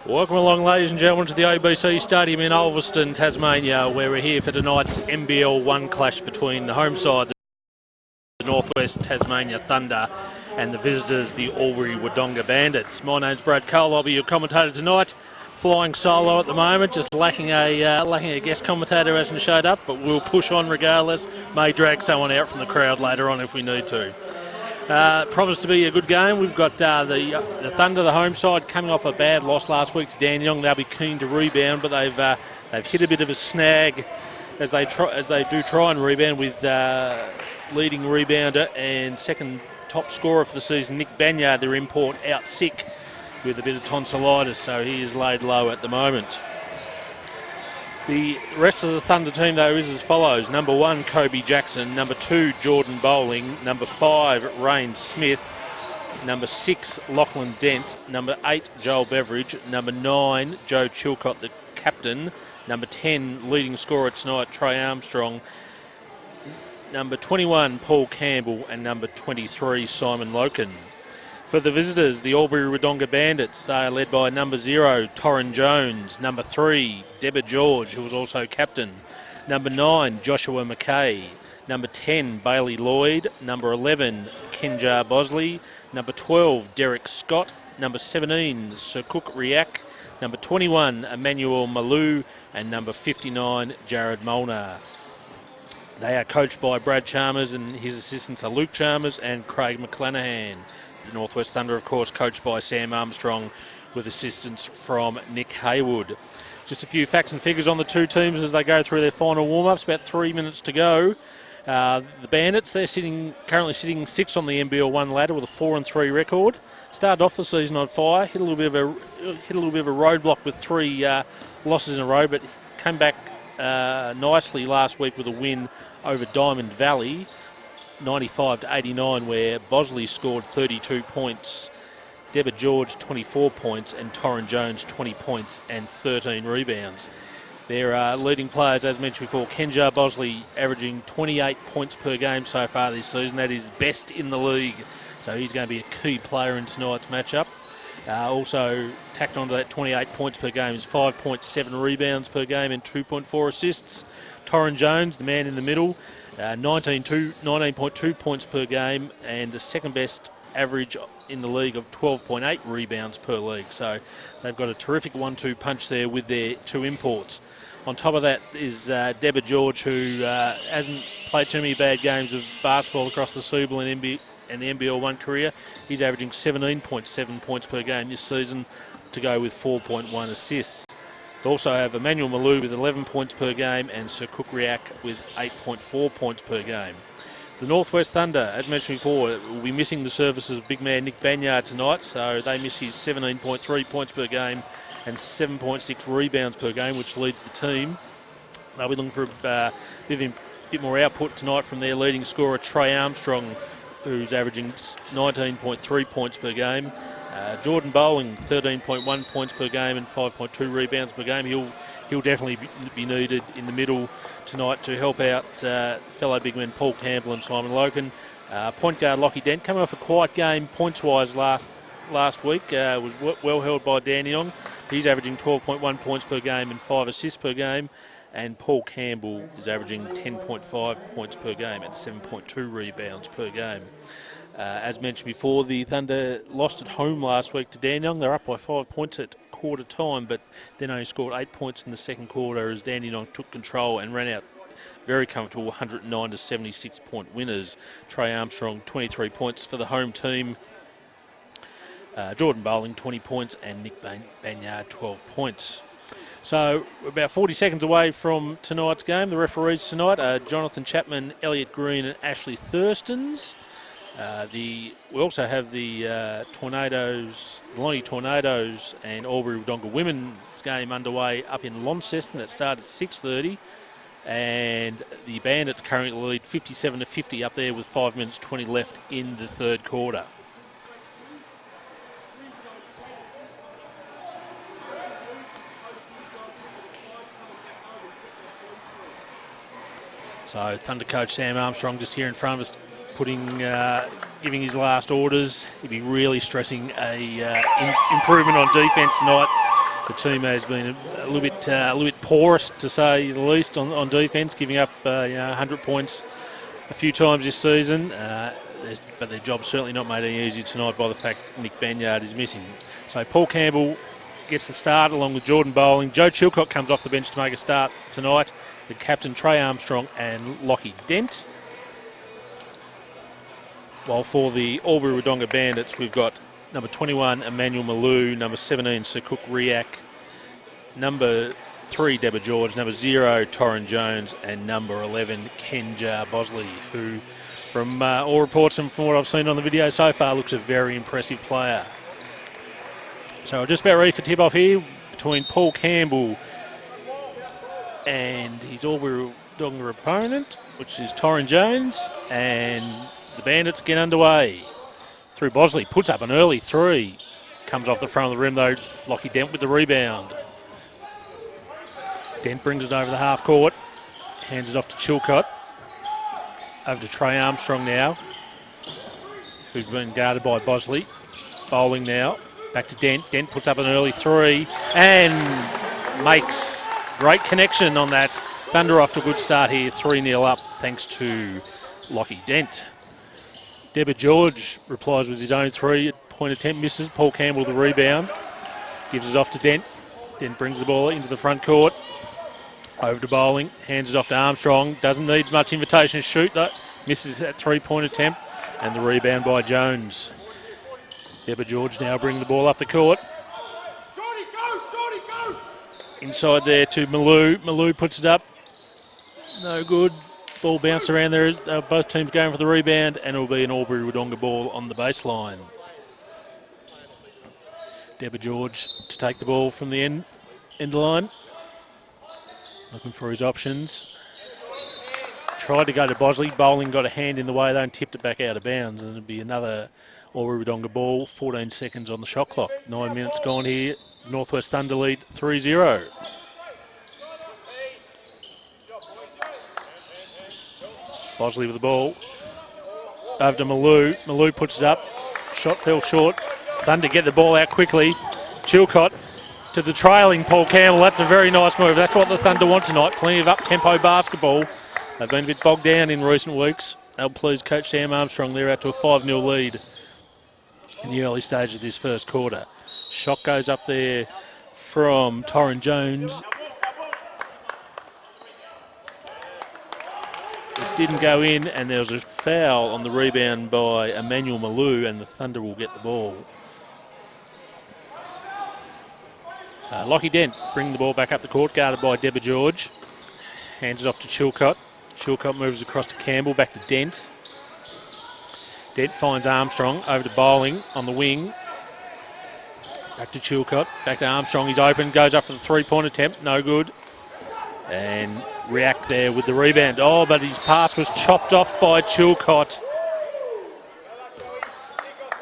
Welcome along, ladies and gentlemen, to the ABC Stadium in Ulverston, Tasmania, where we're here for tonight's NBL1 clash between the home side, the Northwest Tasmania Thunder, and the visitors, the Albury Wodonga Bandits. My name's Brad Cole. I'll be your commentator tonight. Flying solo at the moment, just lacking a guest commentator who hasn't showed up, but we'll push on regardless. May drag someone out from the crowd later on if we need to. Promised to be a good game. We've got the Thunder, the home side, coming off a bad loss last week to Dandenong. They'll be keen to rebound, but they've hit a bit of a snag as they do try and rebound with leading rebounder and second top scorer for the season, Nick Banyard, their import, out sick with a bit of tonsillitis, so he is laid low at the moment. The rest of the Thunder team, though, is as follows. Number 1, Kobe Jackson. Number 2, Jordan Bowling. Number 5, Rain Smith. Number 6, Lachlan Dent. Number 8, Joel Beveridge. Number 9, Joe Chilcott, the captain. Number 10, leading scorer tonight, Trey Armstrong. Number 21, Paul Campbell. And number 23, Simon Loken. For the visitors, the Albury Wodonga Bandits, they are led by number 0, Torrin Jones. Number 3, Deborah George, who was also captain. Number 9, Joshua McKay. Number 10, Bailey Lloyd. Number 11, Kenjar Bosley. Number 12, Derek Scott. Number 17, Sir Cook Riak. Number 21, Emmanuel Malou. And number 59, Jared Molnar. They are coached by Brad Chalmers, and his assistants are Luke Chalmers and Craig McClanahan. The Northwest Thunder, of course, coached by Sam Armstrong with assistance from Nick Haywood. Just a few facts and figures on the two teams as they go through their final warm-ups. About 3 minutes to go. The Bandits, they're currently sitting 6th on the NBL1 ladder with a 4-3 record. Started off the season on fire, hit a little bit of a roadblock with 3 losses in a row, but came back nicely last week with a win over Diamond Valley, 95-89, where Bosley scored 32 points, Deborah George 24 points, and Torrin Jones 20 points and 13 rebounds. Their leading players, as mentioned before, Kenjar Bosley averaging 28 points per game so far this season. That is best in the league, so he's going to be a key player in tonight's matchup. Also tacked onto that 28 points per game is 5.7 rebounds per game and 2.4 assists. Torrin Jones, the man in the middle, 19.2 points per game and the second best average in the league of 12.8 rebounds per league. So they've got a terrific 1-2 punch there with their 2 imports. On top of that is Deborah George, who hasn't played too many bad games of basketball across the Seabull and the NBL1 career. He's averaging 17.7 points per game this season to go with 4.1 assists. They also have Emmanuel Malou with 11 points per game and Sir Cook Riak with 8.4 points per game. The Northwest Thunder, as mentioned before, will be missing the services of big man Nick Banyard tonight, so they miss his 17.3 points per game and 7.6 rebounds per game, which leads the team. They'll be looking for a bit more output tonight from their leading scorer, Trey Armstrong, who's averaging 19.3 points per game. Jordan Bowling, 13.1 points per game and 5.2 rebounds per game. He'll definitely be needed in the middle tonight to help out fellow big men Paul Campbell and Simon Loken. Point guard Lockie Dent, coming off a quiet game points-wise last week, was well held by Dandenong. He's averaging 12.1 points per game and 5 assists per game. And Paul Campbell is averaging 10.5 points per game and 7.2 rebounds per game. As mentioned before, the Thunder lost at home last week to Dandenong. They're up by 5 points at quarter time, but then only scored 8 points in the second quarter as Dandenong took control and ran out very comfortable 109 to 76 point winners. Trey Armstrong, 23 points for the home team. Jordan Bowling, 20 points, and Nick Banyard, 12 points. So we're about 40 seconds away from tonight's game. The referees tonight are Jonathan Chapman, Elliot Green and Ashley Thurstons. We also have the Lonnie Tornadoes and Albury Wodonga women's game underway up in Launceston. That started at 6:30. And the Bandits currently lead 57 to 50 up there with 5 minutes 20 left in the third quarter. So Thunder coach Sam Armstrong just here in front of us, giving his last orders. He'll be really stressing a improvement on defence tonight. The team has been a little bit porous, to say the least, on defence, giving up 100 points a few times this season. But their job's certainly not made any easier tonight by the fact Nick Banyard is missing. So Paul Campbell gets the start along with Jordan Bowling. Joe Chilcott comes off the bench to make a start tonight with captain Trey Armstrong and Lockie Dent. While for the Albury Wodonga Bandits, we've got number 21, Emmanuel Malou, number 17, Sir Cook Riak, number 3, Deborah George, number 0, Torrin Jones, and number 11, Kenja Bosley, who, from all reports and from what I've seen on the video so far, looks a very impressive player. So we're just about ready for tip-off here between Paul Campbell and his Albury Wodonga opponent, which is Torrin Jones, and the Bandits get underway. Through Bosley, puts up an early 3. Comes off the front of the rim though, Lockie Dent with the rebound. Dent brings it over the half court, hands it off to Chilcott. Over to Trey Armstrong now, who's been guarded by Bosley. Bowling now, back to Dent. Dent puts up an early 3 and makes great connection on that. Thunder off to a good start here, 3-0 up thanks to Lockie Dent. Deborah George replies with his own 3-point attempt, misses. Paul Campbell the rebound, gives it off to Dent. Dent brings the ball into the front court. Over to Bowling, hands it off to Armstrong. Doesn't need much invitation to shoot though. Misses that 3-point attempt, and the rebound by Jones. Deborah George now bringing the ball up the court. Inside there to Malou. Malou puts it up. No good. Ball bounced around there. Both teams going for the rebound, and it will be an Albury Wodonga ball on the baseline. Deborah George to take the ball from the end line. Looking for his options. Tried to go to Bosley. Bowling got a hand in the way though and tipped it back out of bounds, and it'll be another Albury Wodonga ball. 14 seconds on the shot clock. 9 minutes gone here. Northwest Thunder lead 3-0. Bosley with the ball. Over to Malou. Malou puts it up. Shot fell short. Thunder get the ball out quickly. Chilcott to the trailing Paul Campbell. That's a very nice move. That's what the Thunder want tonight. Plenty of up-tempo basketball. They've been a bit bogged down in recent weeks. They'll please Coach Sam Armstrong. They're out to a 5-0 lead in the early stage of this first quarter. Shot goes up there from Torrin Jones. It didn't go in, and there was a foul on the rebound by Emmanuel Malou, and the Thunder will get the ball. So Lockie Dent bringing the ball back up the court, guarded by Deborah George. Hands it off to Chilcott. Chilcott moves across to Campbell, back to Dent. Dent finds Armstrong, over to Bowling on the wing. Back to Chilcott, back to Armstrong. He's open, goes up for the 3-point attempt, no good. And React there with the rebound. Oh, but his pass was chopped off by Chilcott.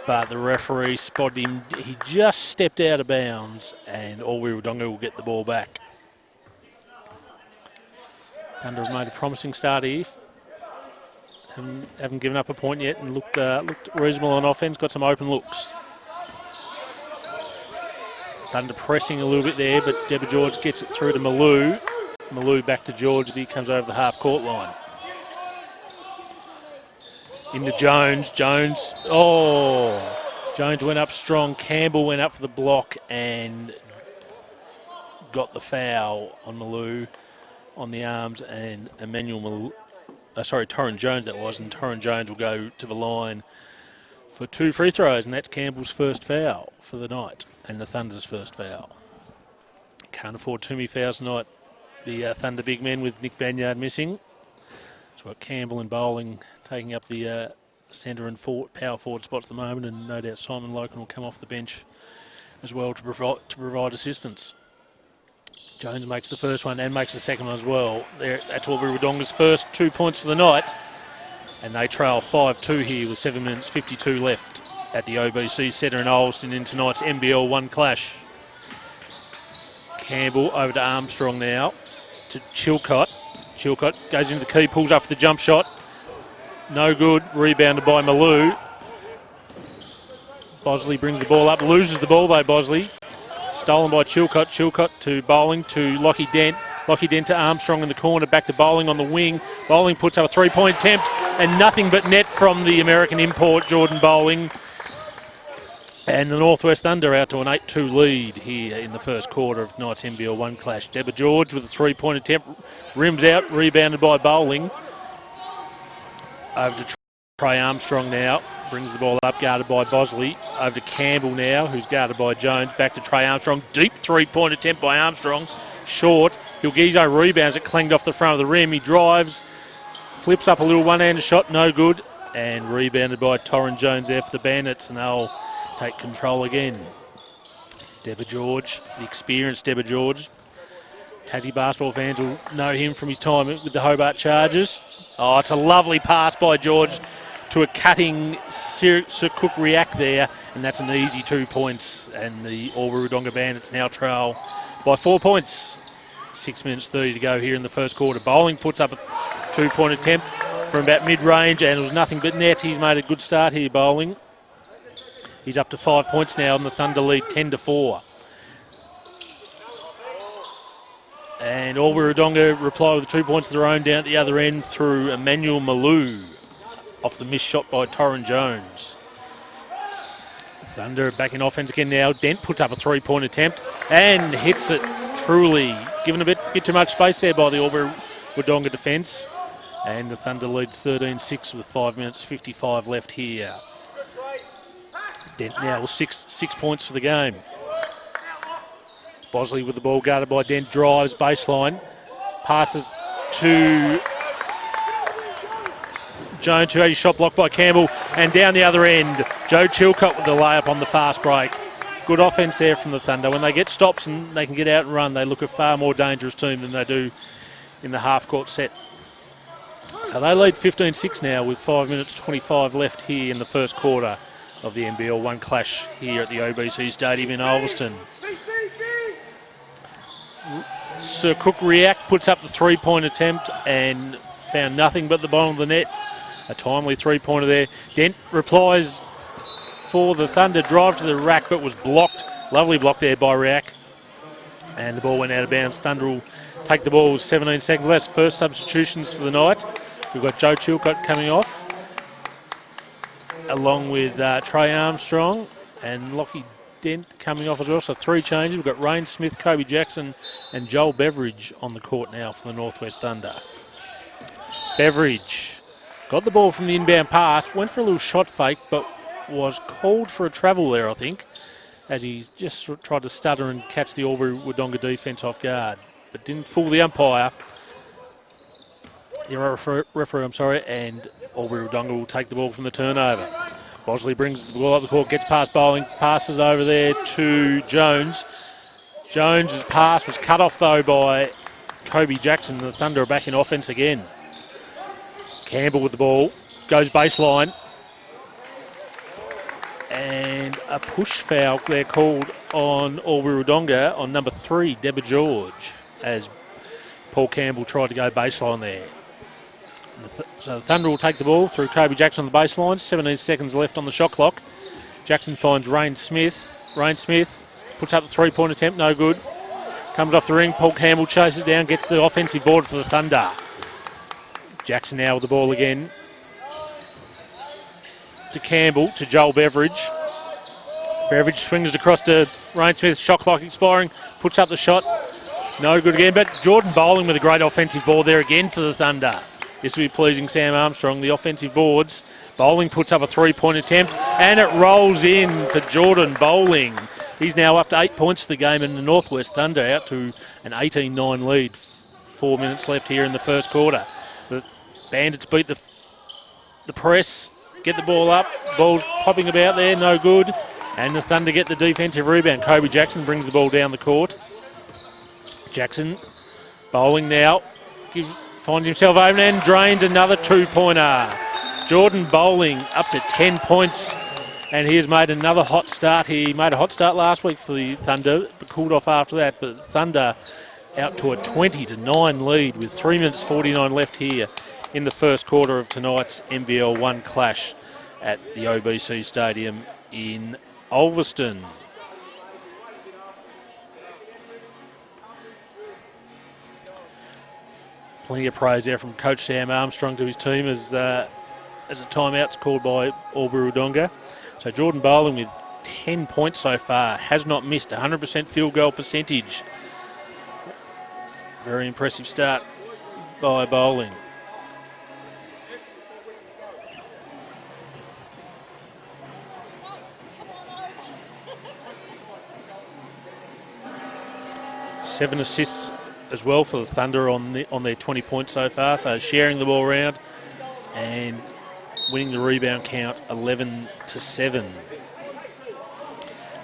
But the referee spotted him. He just stepped out of bounds, and Albury Wodonga will get the ball back. Thunder have made a promising start here. Haven't given up a point yet and looked reasonable on offense. Got some open looks. Thunder pressing a little bit there, but Deborah George gets it through to Malou. Malou back to George as he comes over the half-court line. Into Jones. Jones went up strong. Campbell went up for the block and got the foul on Malou on the arms, and Torrin Jones that was, and Torrin Jones will go to the line for 2 free throws, and that's Campbell's first foul for the night and the Thunder's first foul. Can't afford too many fouls tonight. The Thunder big men with Nick Banyard missing. So we've got Campbell and Bowling taking up the centre and power forward spots at the moment, and no doubt Simon Loken will come off the bench as well to provide assistance. Jones makes the first one and makes the second one as well. That's Albury Wodonga's first 2 points for the night, and they trail 5-2 here with 7 minutes 52 left at the OBC Centre in Ulverston in tonight's NBL1 clash. Campbell over to Armstrong now, to Chilcott. Chilcott goes into the key, pulls up for the jump shot. No good, rebounded by Malou. Bosley brings the ball up, loses the ball though, Bosley. stolen by Chilcott. Chilcott to Bowling to Lockie Dent. Lockie Dent to Armstrong in the corner, back to Bowling on the wing. Bowling puts up a three-point attempt and nothing but net from the American import, Jordan Bowling. And the Northwest Thunder out to an 8-2 lead here in the first quarter of tonight's NBL1 clash. Deborah George with a three-point attempt, rims out, rebounded by Bowling. Over to Trey Armstrong now, brings the ball up, guarded by Bosley. Over to Campbell now, who's guarded by Jones. Back to Trey Armstrong, deep three-point attempt by Armstrong. Short, Hilgizo rebounds, it clanged off the front of the rim. He drives, flips up a little one-handed shot, no good. And rebounded by Torrin Jones there for the Bandits, and they'll take control again. Deborah George, the experienced Deborah George. Tassie basketball fans will know him from his time with the Hobart Chargers. Oh, it's a lovely pass by George to a cutting Sir Cook React there, and that's an easy 2 points. And the Albury Wodonga Bandits now trail by 4 points. 6 minutes 30 to go here in the first quarter. Bowling puts up a two-point attempt from about mid-range, and it was nothing but net. He's made a good start here, Bowling. He's up to 5 points now, and the Thunder lead 10-4. And Albury Wodonga reply with 2 points of their own down at the other end through Emmanuel Malou off the missed shot by Torrin Jones. Thunder back in offense again now. Dent puts up a three-point attempt and hits it truly. Given a bit too much space there by the Albury Wodonga defence. And the Thunder lead 13-6 with 5 minutes 55 left here. Dent now with six points for the game. Bosley with the ball, guarded by Dent, drives baseline, passes to Jones, who had his shot blocked by Campbell, and down the other end, Joe Chilcott with the layup on the fast break. Good offense there from the Thunder. When they get stops and they can get out and run, they look a far more dangerous team than they do in the half-court set. So they lead 15-6 now with 5 minutes 25 left here in the first quarter of the NBL1 clash here at the OBC Stadium in Ulverston. Sir Cook React puts up the three-point attempt and found nothing but the bottom of the net. A timely three-pointer there. Dent replies for the Thunder, drive to the rack, but was blocked. Lovely block there by React. And the ball went out of bounds. Thunder will take the ball with 17 seconds left. First substitutions for the night. We've got Joe Chilcott coming off, along with Trey Armstrong and Lockie Dent coming off as well. So three changes. We've got Rain Smith, Kobe Jackson and Joel Beveridge on the court now for the Northwest Thunder. Beveridge got the ball from the inbound pass, went for a little shot fake, but was called for a travel there, I think, as he just tried to stutter and catch the Albury Wodonga defence off guard, but didn't fool the umpire. The referee, and Albury Wodonga will take the ball from the turnover. Bosley brings the ball up the court, gets past Bowling, passes over there to Jones. Jones' pass was cut off though by Kobe Jackson. The Thunder are back in offense again. Campbell with the ball, goes baseline. And a push foul there called on Albury Wodonga on number 3, Deborah George, as Paul Campbell tried to go baseline there. So the Thunder will take the ball through Kobe Jackson on the baseline. 17 seconds left on the shot clock. Jackson finds Rain Smith. Rain Smith puts up the three-point attempt, no good. Comes off the ring. Paul Campbell chases it down, gets the offensive board for the Thunder. Jackson now with the ball again. To Campbell, to Joel Beveridge. Beveridge swings across to Rain Smith. Shot clock expiring. Puts up the shot. No good again. But Jordan Bowling with a great offensive ball there again for the Thunder. This will be pleasing Sam Armstrong. The offensive boards. Bowling puts up a three-point attempt. And it rolls in for Jordan Bowling. He's now up to 8 points for the game, and the Northwest Thunder out to an 18-9 lead. 4 minutes left here in the first quarter. The Bandits beat the press. Get the ball up. Ball's popping about there. No good. And the Thunder get the defensive rebound. Kobe Jackson brings the ball down the court. Jackson, Bowling now. Finds himself open and drains another two-pointer. Jordan Bowling up to 10 points. And he has made another hot start. He made a hot start last week for the Thunder, but cooled off after that. But Thunder out to a 20-9 lead with 3 minutes 49 left here in the first quarter of tonight's NBL1 clash at the OBC Stadium in Ulverston. Plenty of praise there from Coach Sam Armstrong to his team as a timeout's called by Albury Wodonga. So Jordan Bowling with 10 points so far, has not missed, 100% field goal percentage. Very impressive start by Bowling. Seven assists as well for the Thunder on their 20 points so far, so sharing the ball around and winning the rebound count 11-7.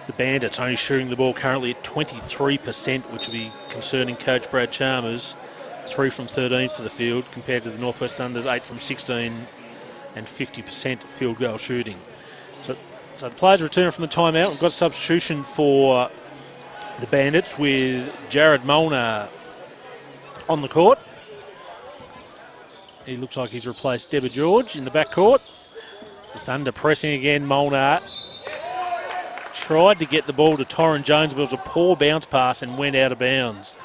The Bandits only shooting the ball currently at 23%, which will be concerning Coach Brad Chalmers. 3 from 13 for the field compared to the Northwest Thunder's 8 from 16 and 50% field goal shooting. So the players return from the timeout. We've got substitution for the Bandits with Jared Molnar on the court. He looks like he's replaced Debba George in the backcourt. The Thunder pressing again. Molnar tried to get the ball to Torrin Jones, but it was a poor bounce pass and went out of bounds.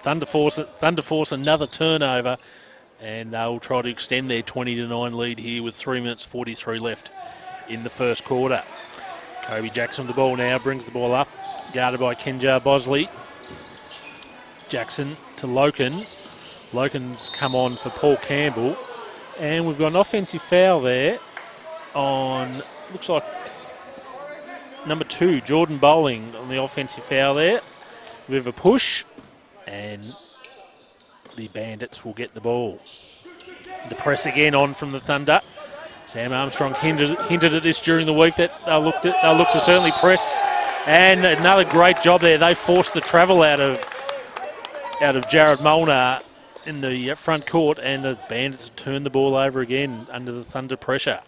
Thunder force another turnover, and they'll try to extend their 20-9 lead here with 3 minutes 43 left in the first quarter. Kobe Jackson with the ball now, brings the ball up, guarded by Kenjar Bosley. Jackson to Loken. Loken's come on for Paul Campbell, and we've got an offensive foul there on, looks like number 2, Jordan Bowling on the offensive foul there. A bit of a push, and the Bandits will get the ball. The press again on from the Thunder. Sam Armstrong hinted at this during the week that they'll look to certainly press, and another great job there. They forced the travel out of Jared Molnar in the front court, and the Bandits turned the ball over again under the Thunder pressure.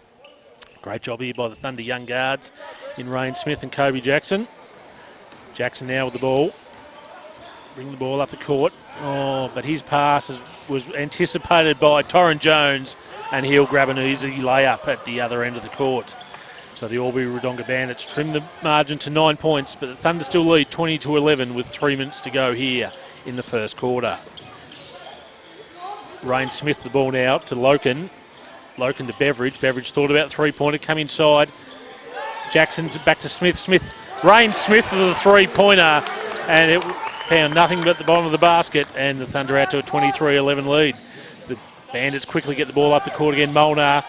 Great job here by the Thunder young guards in Rain Smith and Kobe Jackson. Jackson now with the ball. Bring the ball up the court. Oh, but his pass was anticipated by Torrin Jones, and he'll grab an easy layup at the other end of the court. So the Albury Wodonga Bandits trim the margin to 9 points, but the Thunder still lead 20-11 with 3 minutes to go here in the first quarter. Rain Smith the ball now to Loken. Loken to Beveridge. Beveridge thought about three-pointer, come inside. Jackson back to Smith. Rain Smith for the three-pointer, and it found nothing but the bottom of the basket, and the Thunder out to a 23-11 lead. The Bandits quickly get the ball up the court again. Molnar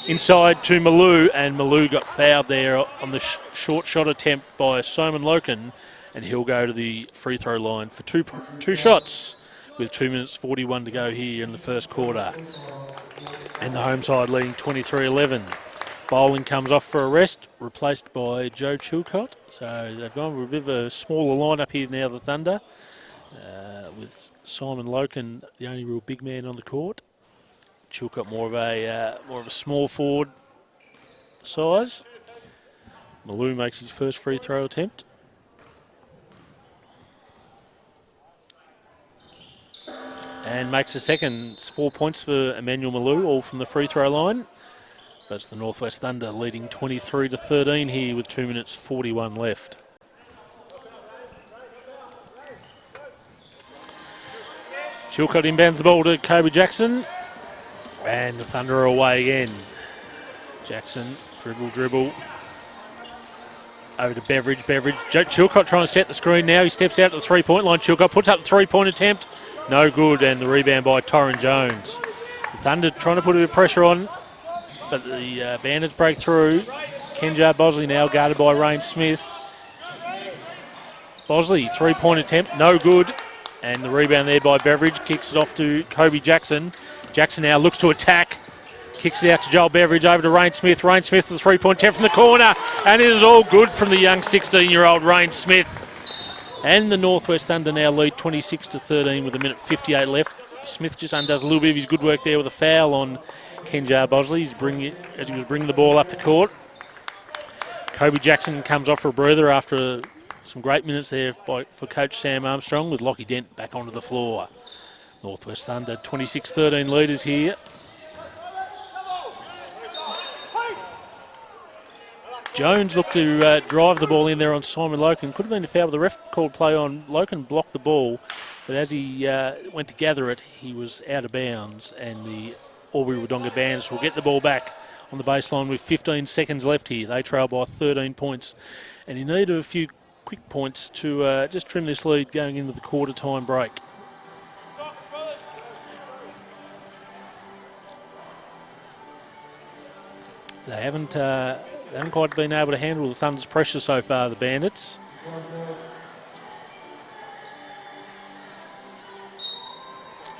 inside to Malou, and Malou got fouled there on the short shot attempt by Simon Loken, and he'll go to the free throw line for two shots with 2 minutes 41 to go here in the first quarter. And the home side leading 23-11. Bowling comes off for a rest, replaced by Joe Chilcott. So they've gone with a bit of a smaller lineup here now, the Thunder, with Simon Loken, the only real big man on the court. Chilcott more of a small forward size. Malou makes his first free throw attempt. And makes a second. It's 4 points for Emmanuel Malou, all from the free throw line. That's the Northwest Thunder leading 23-13 here with 2 minutes 41 left. Chilcott inbounds the ball to Kobe Jackson. And the Thunder are away again. Jackson, dribble. Over to Beveridge. Chilcott trying to set the screen now. He steps out to the three-point line. Chilcott puts up the three-point attempt. No good, and the rebound by Torrin Jones. The Thunder trying to put a bit of pressure on, but the Bandits break through. Kenjar Bosley now guarded by Rain Smith. Bosley, three-point attempt, no good. And the rebound there by Beveridge, kicks it off to Kobe Jackson. Jackson now looks to attack. Kicks it out to Joel Beveridge, over to Rain Smith. Rain Smith with a three-point attempt from the corner. And it is all good from the young 16-year-old Rain Smith. And the Northwest Thunder now lead 26-13 with a minute 58 left. Smith just undoes a little bit of his good work there with a foul on Kenjar Bosley as he was bringing the ball up the court. Kobe Jackson comes off for a breather after some great minutes there for Coach Sam Armstrong, with Lockie Dent back onto the floor. Northwest Thunder 26-13 leaders here. Jones looked to drive the ball in there on Simon Loken. Could have been a foul, but the ref called play on Loken, blocked the ball. but as he went to gather it, he was out of bounds, and the Albury Wodonga Bandits will get the ball back on the baseline with 15 seconds left here. They trail by 13 points, and you need a few quick points to just trim this lead going into the quarter time break. They haven't quite been able to handle the Thunder's pressure so far, the Bandits.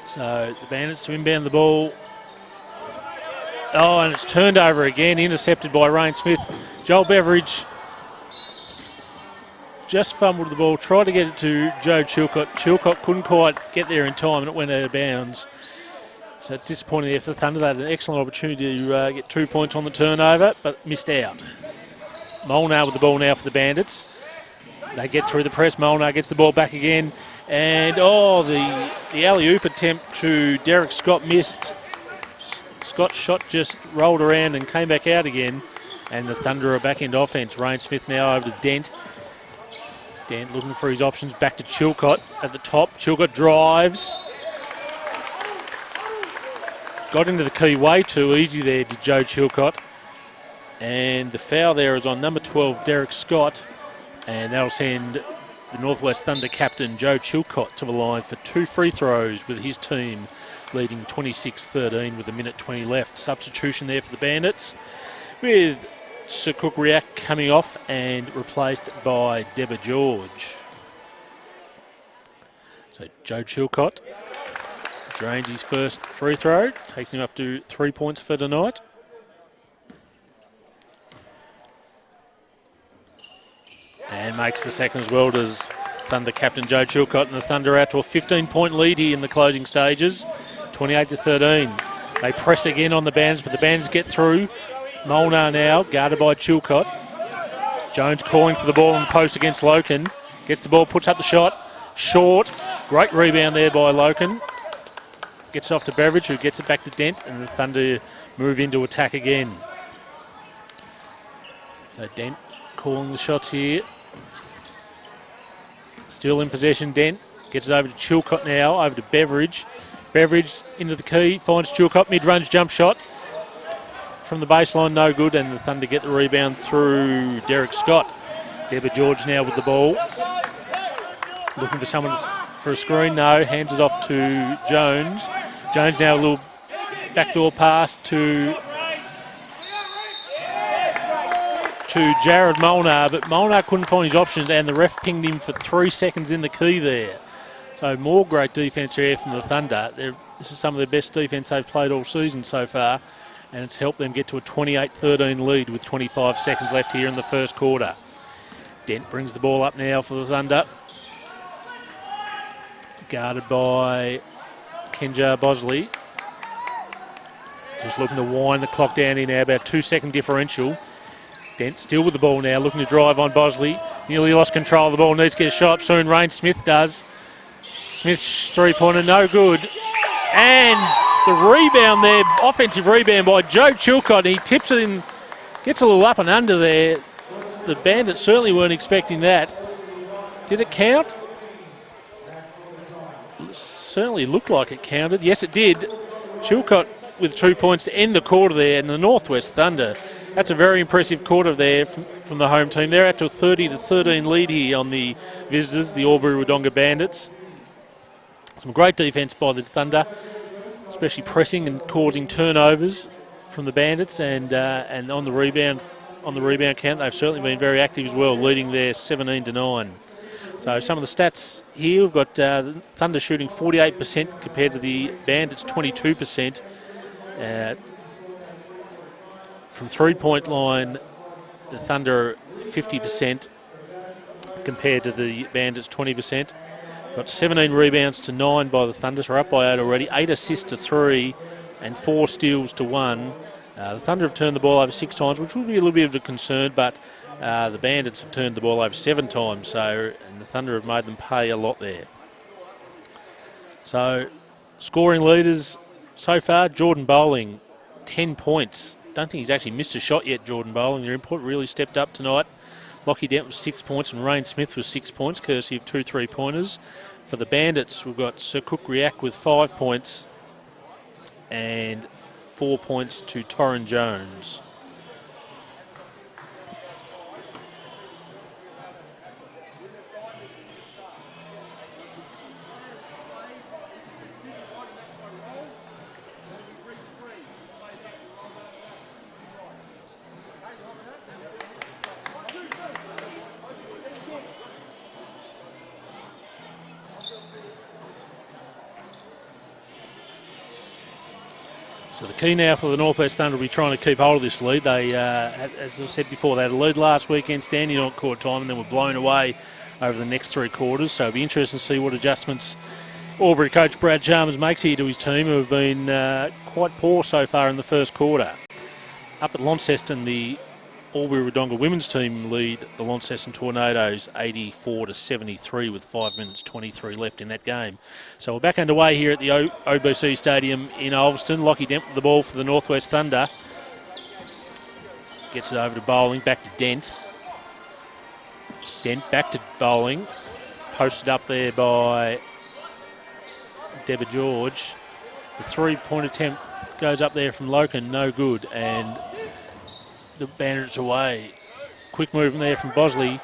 So the Bandits to inbound the ball. Oh, and it's turned over again, intercepted by Rain Smith. Joel Beveridge just fumbled the ball, tried to get it to Joe Chilcott. Chilcott couldn't quite get there in time, and it went out of bounds. So it's disappointing there for the Thunder. They had an excellent opportunity to get 2 points on the turnover, but missed out. Molnar with the ball now for the Bandits. They get through the press. Molnar gets the ball back again. And, the alley-oop attempt to Derek Scott missed. Scott's shot just rolled around and came back out again. And the Thunder are back into offence. Rain Smith now over to Dent. Dent looking for his options. Back to Chilcott at the top. Chilcott drives. Got into the key way too easy there, did Joe Chilcott. And the foul there is on number 12, Derek Scott. And that'll send the Northwest Thunder captain, Joe Chilcott, to the line for 2 free throws with his team leading 26-13 with a minute 20 left. Substitution there for the Bandits with Sir Cook-Riak coming off and replaced by Debba George. So Joe Chilcott drains his first free throw, takes him up to 3 points for tonight. And makes the second as well, does Thunder captain Joe Chilcott, and the Thunder out to a 15-point lead here in the closing stages, 28-13. They press again on the Bandits, but the Bandits get through. Molnar now, guarded by Chilcott. Jones calling for the ball on the post against Loken. Gets the ball, puts up the shot. Short. Great rebound there by Loken. Gets off to Beveridge, who gets it back to Dent, and the Thunder move into attack again. So Dent calling the shots here. Still in possession, Dent. Gets it over to Chilcott now, over to Beveridge. Beveridge into the key, finds Chilcott, mid-range jump shot. From the baseline, no good, and the Thunder get the rebound through Derek Scott. Debba George now with the ball. Looking for someone for a screen, no, hands it off to Jones. Jones now a little backdoor pass to Jared Molnar, but Molnar couldn't find his options, and the ref pinged him for 3 seconds in the key there. So more great defence here from the Thunder. This is some of their best defence they've played all season so far, and it's helped them get to a 28-13 lead with 25 seconds left here in the first quarter. Dent brings the ball up now for the Thunder. Guarded by Kenjar Bosley. Just looking to wind the clock down here now, about 2 second differential. Dent still with the ball now, looking to drive on Bosley. Nearly lost control of the ball, needs to get a shot up soon. Rain Smith does. Smith's three-pointer, no good. And the rebound there, offensive rebound by Joe Chilcott. He tips it in, gets a little up and under there. The Bandits certainly weren't expecting that. Did it count? Certainly looked like it counted. Yes, it did. Chilcott with 2 points to end the quarter there, and the Northwest Thunder. That's a very impressive quarter there from the home team. They're out to a 30-13 lead here on the visitors, the Albury Wodonga Bandits. Some great defence by the Thunder, especially pressing and causing turnovers from the Bandits, and on the rebound count, they've certainly been very active as well, leading there 17-9. So some of the stats here, we've got the Thunder shooting 48% compared to the Bandits 22%. From three-point line, the Thunder 50% compared to the Bandits 20%. Got 17 rebounds to 9 by the Thunder, so we're up by 8 already. 8 assists to 3 and 4 steals to 1. The Thunder have turned the ball over 6 times, which would be a little bit of a concern, but the Bandits have turned the ball over 7 times, and the Thunder have made them pay a lot there. So, scoring leaders so far, Jordan Bowling, 10 points. Don't think he's actually missed a shot yet, Jordan Bowling. Their input really stepped up tonight. Lockie Dent with 6 points and Rain Smith with 6 points, courtesy of 2 3-pointers. For the Bandits, we've got Sir Cook Riak with 5 points and 4 points to Torrin Jones. So the key now for the Northwest Thunder will be trying to keep hold of this lead. They, as I said before, they had a lead last weekend, standing on court time, and then were blown away over the next 3 quarters. So it'll be interesting to see what adjustments Albury coach Brad Chalmers makes here to his team, who have been quite poor so far in the first quarter. Up at Launceston, the Albury Wodonga women's team lead the Launceston Tornadoes 84-73 with 5 minutes 23 left in that game. So we're back underway here at the OBC Stadium in Ulverston. Lockie Dent with the ball for the Northwest Thunder. Gets it over to Bowling, back to Dent. Dent back to Bowling. Posted up there by Deborah George. The 3-point attempt goes up there from Loken, no good, and the Bandits away. Quick movement there from Bosley,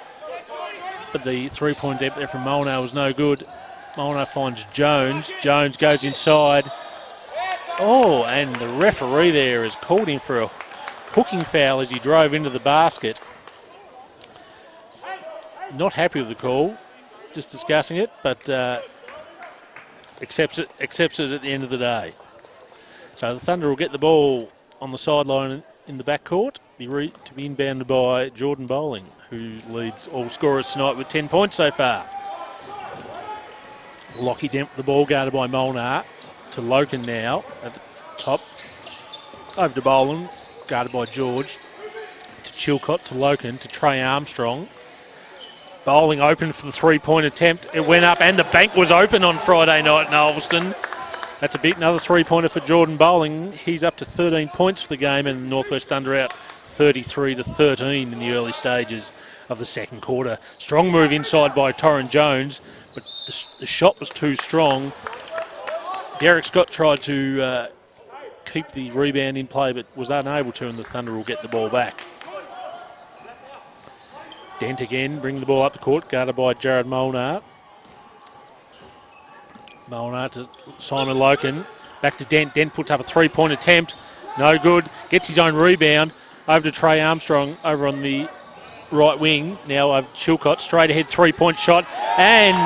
but the 3-point attempt there from Molnar was no good. Molnar finds Jones. Jones goes inside. Oh, and the referee there has called him for a hooking foul as he drove into the basket. Not happy with the call, just discussing it, but accepts it at the end of the day. So the Thunder will get the ball on the sideline in the backcourt, to be inbounded by Jordan Bowling, who leads all scorers tonight with 10 points so far. Lockie Dent with the ball, guarded by Molnar, to Loken now at the top. Over to Bowling, guarded by George, to Chilcott, to Loken, to Trey Armstrong. Bowling open for the 3-point attempt. It went up, and the bank was open on Friday night in Ulverston. That's a bit, another 3-pointer for Jordan Bowling. He's up to 13 points for the game, and Northwest Thunder out 33-13 in the early stages of the second quarter. Strong move inside by Torrin Jones, but the shot was too strong. Derek Scott tried to keep the rebound in play, but was unable to, and the Thunder will get the ball back. Dent again, bring the ball up the court, guarded by Jared Molnar. Molnar to Simon Loken. Back to Dent. Dent puts up a 3-point attempt. No good. Gets his own rebound. Over to Trey Armstrong over on the right wing. Now over Chilcott. Straight ahead 3-point shot. And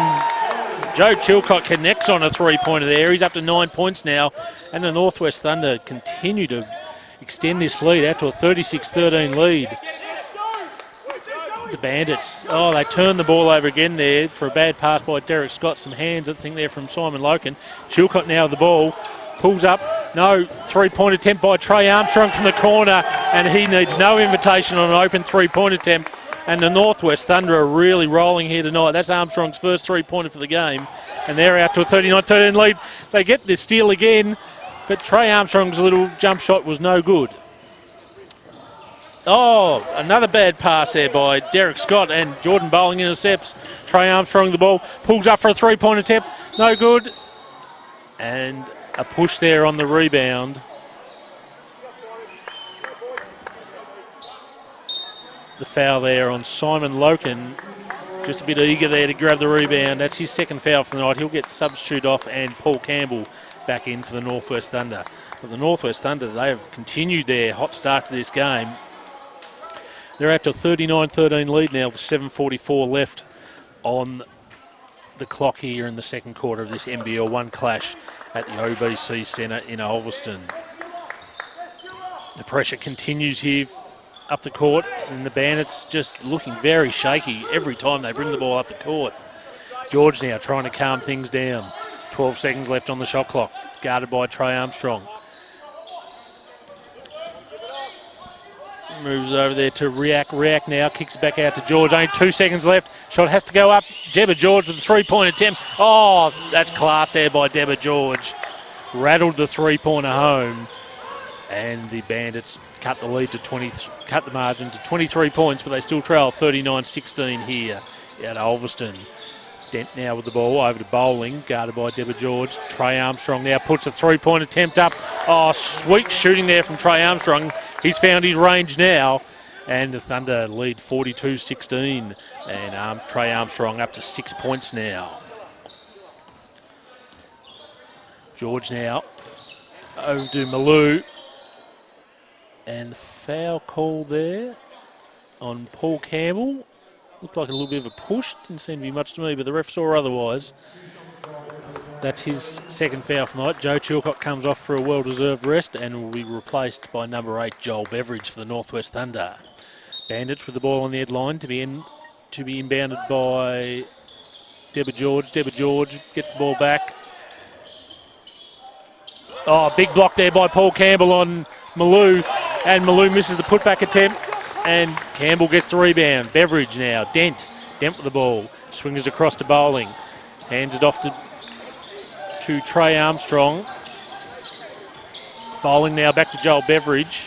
Joe Chilcott connects on a 3-pointer there. He's up to 9 points now. And the Northwest Thunder continue to extend this lead out to a 36-13 lead. The Bandits, they turned the ball over again there for a bad pass by Derek Scott. Some hands, I think, there from Simon Loken. Chilcott now with the ball, pulls up. No, 3-point attempt by Trey Armstrong from the corner, and he needs no invitation on an open 3-point attempt. And the Northwest Thunder are really rolling here tonight. That's Armstrong's first 3-pointer for the game, and they're out to a 39-13 lead. They get the steal again, but Trey Armstrong's little jump shot was no good. Oh, another bad pass there by Derek Scott, and Jordan Bowling intercepts. Trey Armstrong the ball, pulls up for a 3-point attempt, no good. And a push there on the rebound. The foul there on Simon Loken, just a bit eager there to grab the rebound. That's his second foul for the night. He'll get substitute off, and Paul Campbell back in for the Northwest Thunder. But the Northwest Thunder, they have continued their hot start to this game. They're up to a 39-13 lead now with 7:44 left on the clock here in the second quarter of this NBL1 clash at the OBC Centre in Ulverston. The pressure continues here up the court, and the Bandits just looking very shaky every time they bring the ball up the court. George now trying to calm things down. 12 seconds left on the shot clock, guarded by Trey Armstrong. Moves over there to Riak. Riak now kicks it back out to George. Only 2 seconds left. Shot has to go up. Deborah George with a 3-point attempt. Oh, that's class there by Deborah George. Rattled the 3-pointer home. And the Bandits cut the lead to 20, cut the margin to 23 points, but they still trail 39-16 here at Ulverston. Dent now with the ball over to Bowling, guarded by Deborah George. Trey Armstrong now puts a three-point attempt up. Oh, sweet shooting there from Trey Armstrong. He's found his range now, and the Thunder lead 42-16, and Trey Armstrong up to 6 points now. George now over to Malou, and the foul call there on Paul Campbell. Looked like a little bit of a push. Didn't seem to be much to me, but the ref saw otherwise. That's his second foul for the night. Joe Chilcott comes off for a well-deserved rest and will be replaced by number 8, Joel Beveridge, for the Northwest Thunder. Bandits with the ball on the headline to be inbounded by Deborah George. Deborah George gets the ball back. Oh, big block there by Paul Campbell on Malou, and Malou misses the putback attempt. And Campbell gets the rebound. Beveridge now. Dent with the ball. Swings it across to Bowling. Hands it off to Trey Armstrong. Bowling now back to Joel Beveridge.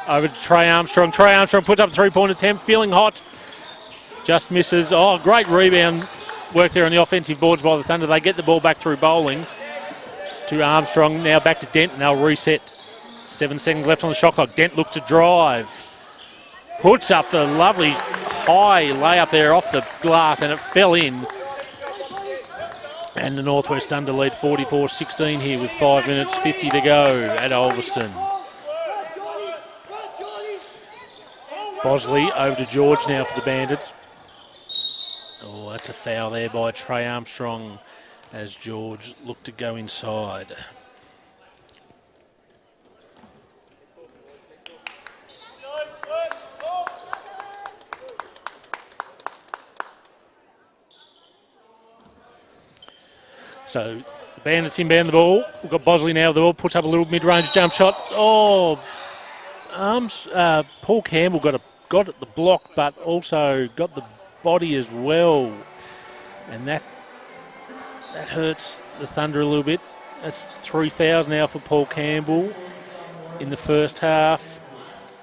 Over to Trey Armstrong. Trey Armstrong puts up a three-point attempt. Feeling hot. Just misses. Oh, great rebound work there on the offensive boards by the Thunder. They get the ball back through Bowling to Armstrong. Now back to Dent, and they'll reset. 7 seconds left on the shot clock. Dent looks to drive. Puts up the lovely high layup there off the glass, and it fell in. And the Northwest Thunder lead 44-16 here with 5 minutes 50 to go at Ulverston. Bosley over to George now for the Bandits. Oh, that's a foul there by Trey Armstrong as George looked to go inside. So the Bandits inbound the ball. We've got Bosley now with the ball, puts up a little mid-range jump shot. Oh, Paul Campbell got at the block, but also got the body as well. And that hurts the Thunder a little bit. That's 3 fouls now for Paul Campbell in the first half.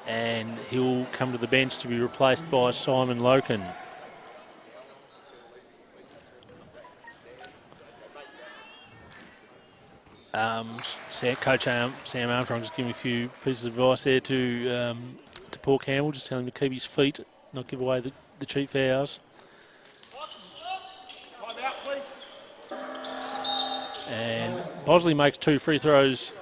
And he'll come to the bench to be replaced by Simon Loken. Coach Sam Armstrong just giving a few pieces of advice there to Paul Campbell, just telling him to keep his feet, not give away the cheap fouls. And Bosley makes 2 free throws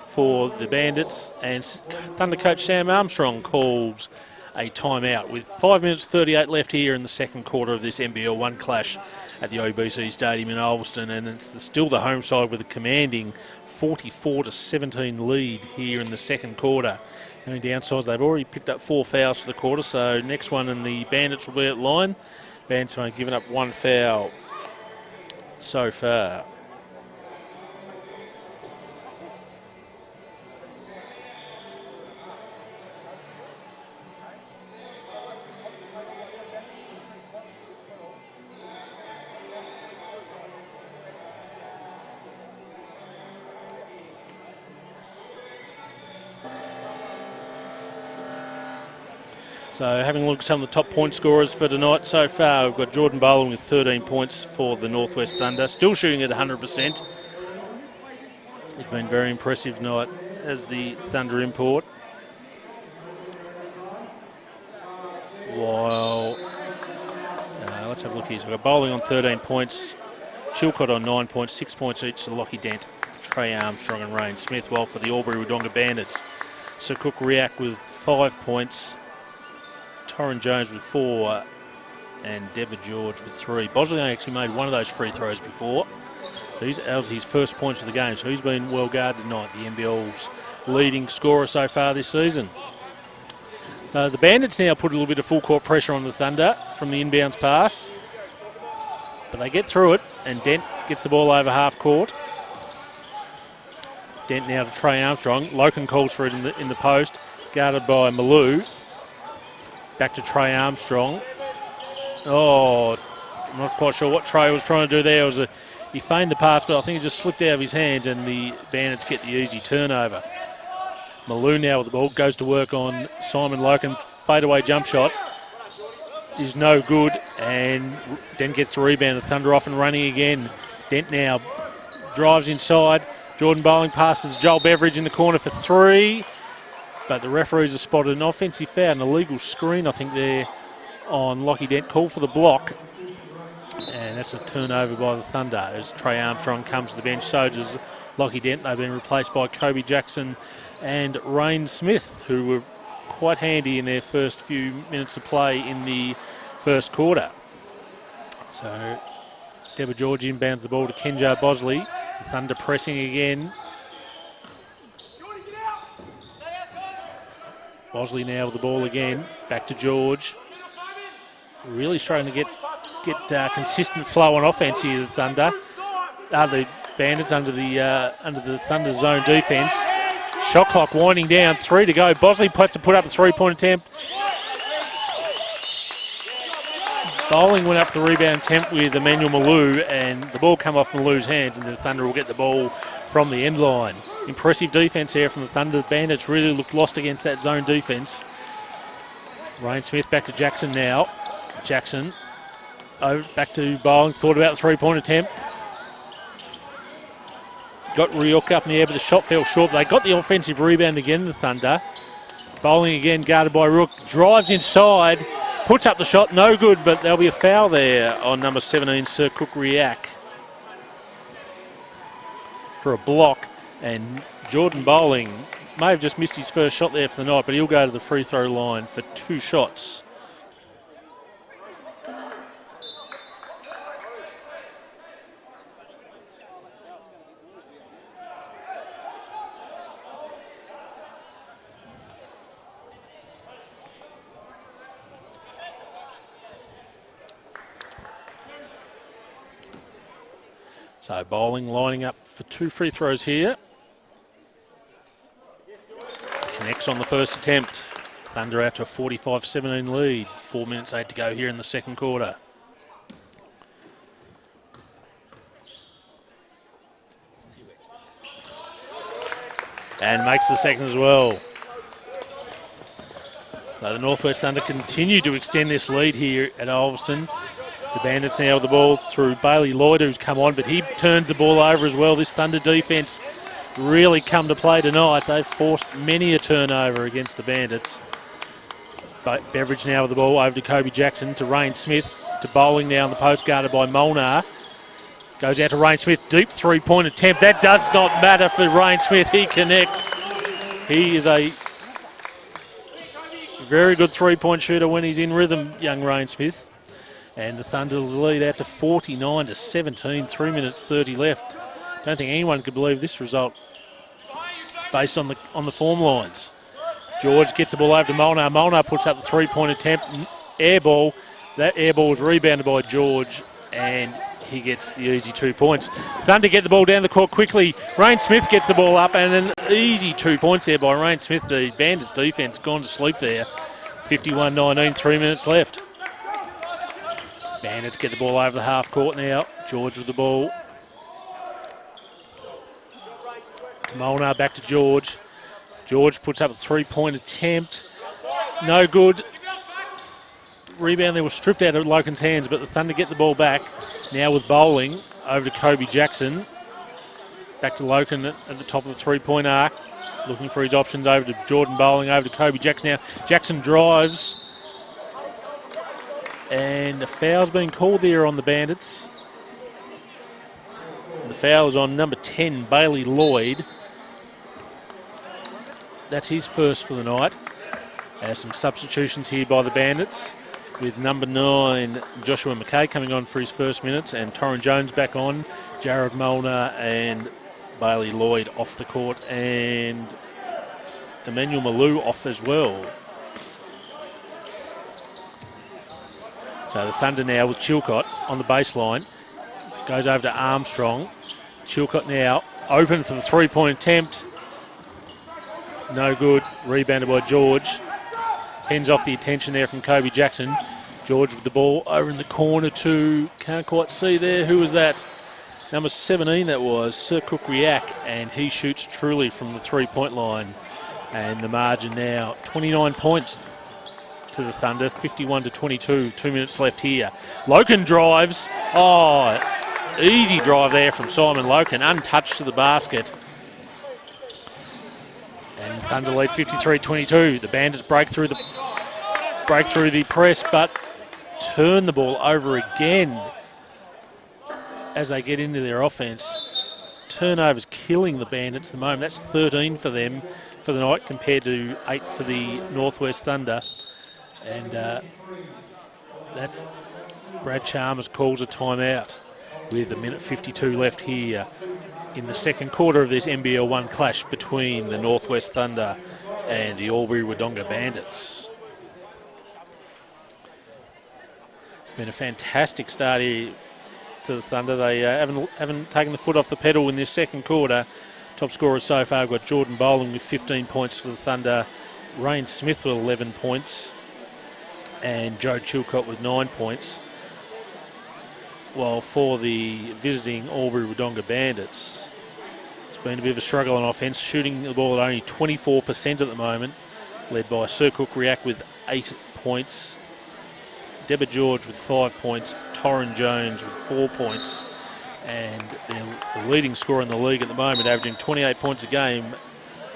for the Bandits, and Thunder coach Sam Armstrong calls a timeout with 5 minutes 38 left here in the second quarter of this NBL1 clash at the OBC Stadium in Ulverston, and it's still the home side with a commanding 44-17 lead here in the second quarter. The only downsides, they've already picked up 4 fouls for the quarter, so next one and the Bandits will be at line. Bandits have given up 1 foul so far. So having a look at some of the top point scorers for tonight so far, we've got Jordan Bowling with 13 points for the Northwest Thunder, still shooting at 100%. It's been very impressive night as the Thunder import. While, let's have a look here. So we've got Bowling on 13 points, Chilcott on 9 points, 6 points each to Lockie Dent, Trey Armstrong and Rain Smith, while for the Albury Wodonga Bandits, Sukuk Riak with 5 points, Torrin Jones with 4 and Deborah George with 3. Bosley actually made one of those free throws before. So that was his first points of the game. So he's been well guarded tonight, the NBL's leading scorer so far this season. So the Bandits now put a little bit of full court pressure on the Thunder from the inbounds pass. But they get through it, and Dent gets the ball over half court. Dent now to Trey Armstrong. Loken calls for it in the post, guarded by Malou. Back to Trey Armstrong. Oh, I'm not quite sure what Trey was trying to do there. It was a He feigned the pass, but I think it just slipped out of his hands and the Bandits get the easy turnover. Malou now with the ball, goes to work on Simon Loken. Fadeaway jump shot is no good, and Dent gets the rebound. The Thunder off and running again. Dent now drives inside. Jordan Bowling passes to Joel Beveridge in the corner for three, but the referees have spotted an offensive foul, an illegal screen, I think, there on Lockie Dent. Call for the block, and that's a turnover by the Thunder as Trey Armstrong comes to the bench. So does Lockie Dent. They've been replaced by Kobe Jackson and Rain Smith, who were quite handy in their first few minutes of play in the first quarter. So Deborah George inbounds the ball to Kenjo Bosley. The Thunder pressing again. Bosley now with the ball again. Back to George. Really struggling to get consistent flow on offense here. The Thunder, the Bandits under the Thunder zone defense. Shot clock winding down. 3 to go. Bosley puts to put up a three-point attempt. Bowling went up for the rebound attempt with Emmanuel Malou, and the ball come off Malou's hands, and the Thunder will get the ball from the end line. Impressive defence here from the Thunder. The Bandits really looked lost against that zone defence. Rain Smith back to Jackson now. Jackson back to Bowling. Thought about the three-point attempt. Got Ryuk up in the air, but the shot fell short. They got the offensive rebound again, the Thunder. Bowling again, guarded by Rook. Drives inside. Puts up the shot, no good, but there'll be a foul there on number 17, Sir Cook Riak, for a block. And Jordan Bowling may have just missed his first shot there for the night, but he'll go to the free throw line for 2 shots. So Bowling lining up for 2 free throws here. Connects on the first attempt. Thunder out to a 45-17 lead. 4 minutes 8 to go here in the second quarter. And makes the second as well. So the Northwest Thunder continue to extend this lead here at Ulverston. The Bandits now with the ball through Bailey Lloyd, who's come on, but he turns the ball over as well. This Thunder defence really come to play tonight. They've forced many a turnover against the Bandits. But Beveridge now with the ball over to Kobe Jackson, to Rain Smith, to Bowling now in the post, guarded by Molnar. Goes out to Rain Smith, deep three-point attempt. That does not matter for Rain Smith. He connects. He is a very good three-point shooter when he's in rhythm, young Rain Smith. And the Thunder's lead out to 49-17, 3 minutes 30 left. Don't think anyone could believe this result based on the form lines. George gets the ball over to Molnar. Molnar puts up the three-point attempt. Air ball. That air ball was rebounded by George, and he gets the easy 2 points. Thunder get the ball down the court quickly. Rain Smith gets the ball up, and an easy 2 points there by Rain Smith. The Bandits defence gone to sleep there. 51-19, 3 minutes left. Bandits get the ball over the half court now. George with the ball. Molnar back to George. George puts up a three-point attempt. No good. Rebound there was stripped out of Loken's hands, but the Thunder get the ball back. Now with Bowling over to Kobe Jackson. Back to Loken at the top of the three-point arc. Looking for his options over to Jordan Bowling, over to Kobe Jackson now. Jackson drives. And a foul's been called there on the Bandits. And the foul is on number 10, Bailey Lloyd. That's his first for the night. Some substitutions here by the Bandits, with number 9, Joshua McKay, coming on for his first minutes, and Torrin Jones back on, Jared Molnar and Bailey Lloyd off the court, and Emmanuel Malou off as well. So the Thunder now with Chilcott on the baseline. Goes over to Armstrong. Chilcott now open for the three-point attempt. No good. Rebounded by George. Fends off the attention there from Kobe Jackson. George with the ball over in the corner to, can't quite see there. Who was that? Number 17 that was, Sir Cook-Riak, and he shoots truly from the three-point line. And the margin now, 29 points to the Thunder, 51-22, 2 minutes left here. Loken drives. Oh, easy drive there from Simon Loken, untouched to the basket. And Thunder lead 53-22. The Bandits break through the press, but turn the ball over again as they get into their offense. Turnovers killing the Bandits at the moment. That's 13 for them for the night compared to 8 for the Northwest Thunder. And that's Brad Chalmers calls a timeout with a minute 52 left here in the second quarter of this NBL1 clash between the Northwest Thunder and the Albury Wodonga Bandits. Been a fantastic start here to the Thunder. They haven't taken the foot off the pedal in this second quarter. Top scorers so far, we've got Jordan Bowling with 15 points for the Thunder, Rain Smith with 11 points, and Joe Chilcott with 9 points. While for the visiting Albury Wodonga Bandits, it's been a bit of a struggle on offence, shooting the ball at only 24% at the moment, led by Sir Cook-Riak with 8 points, Deborah George with 5 points, Torrin Jones with 4 points, and the leading scorer in the league at the moment, averaging 28 points a game,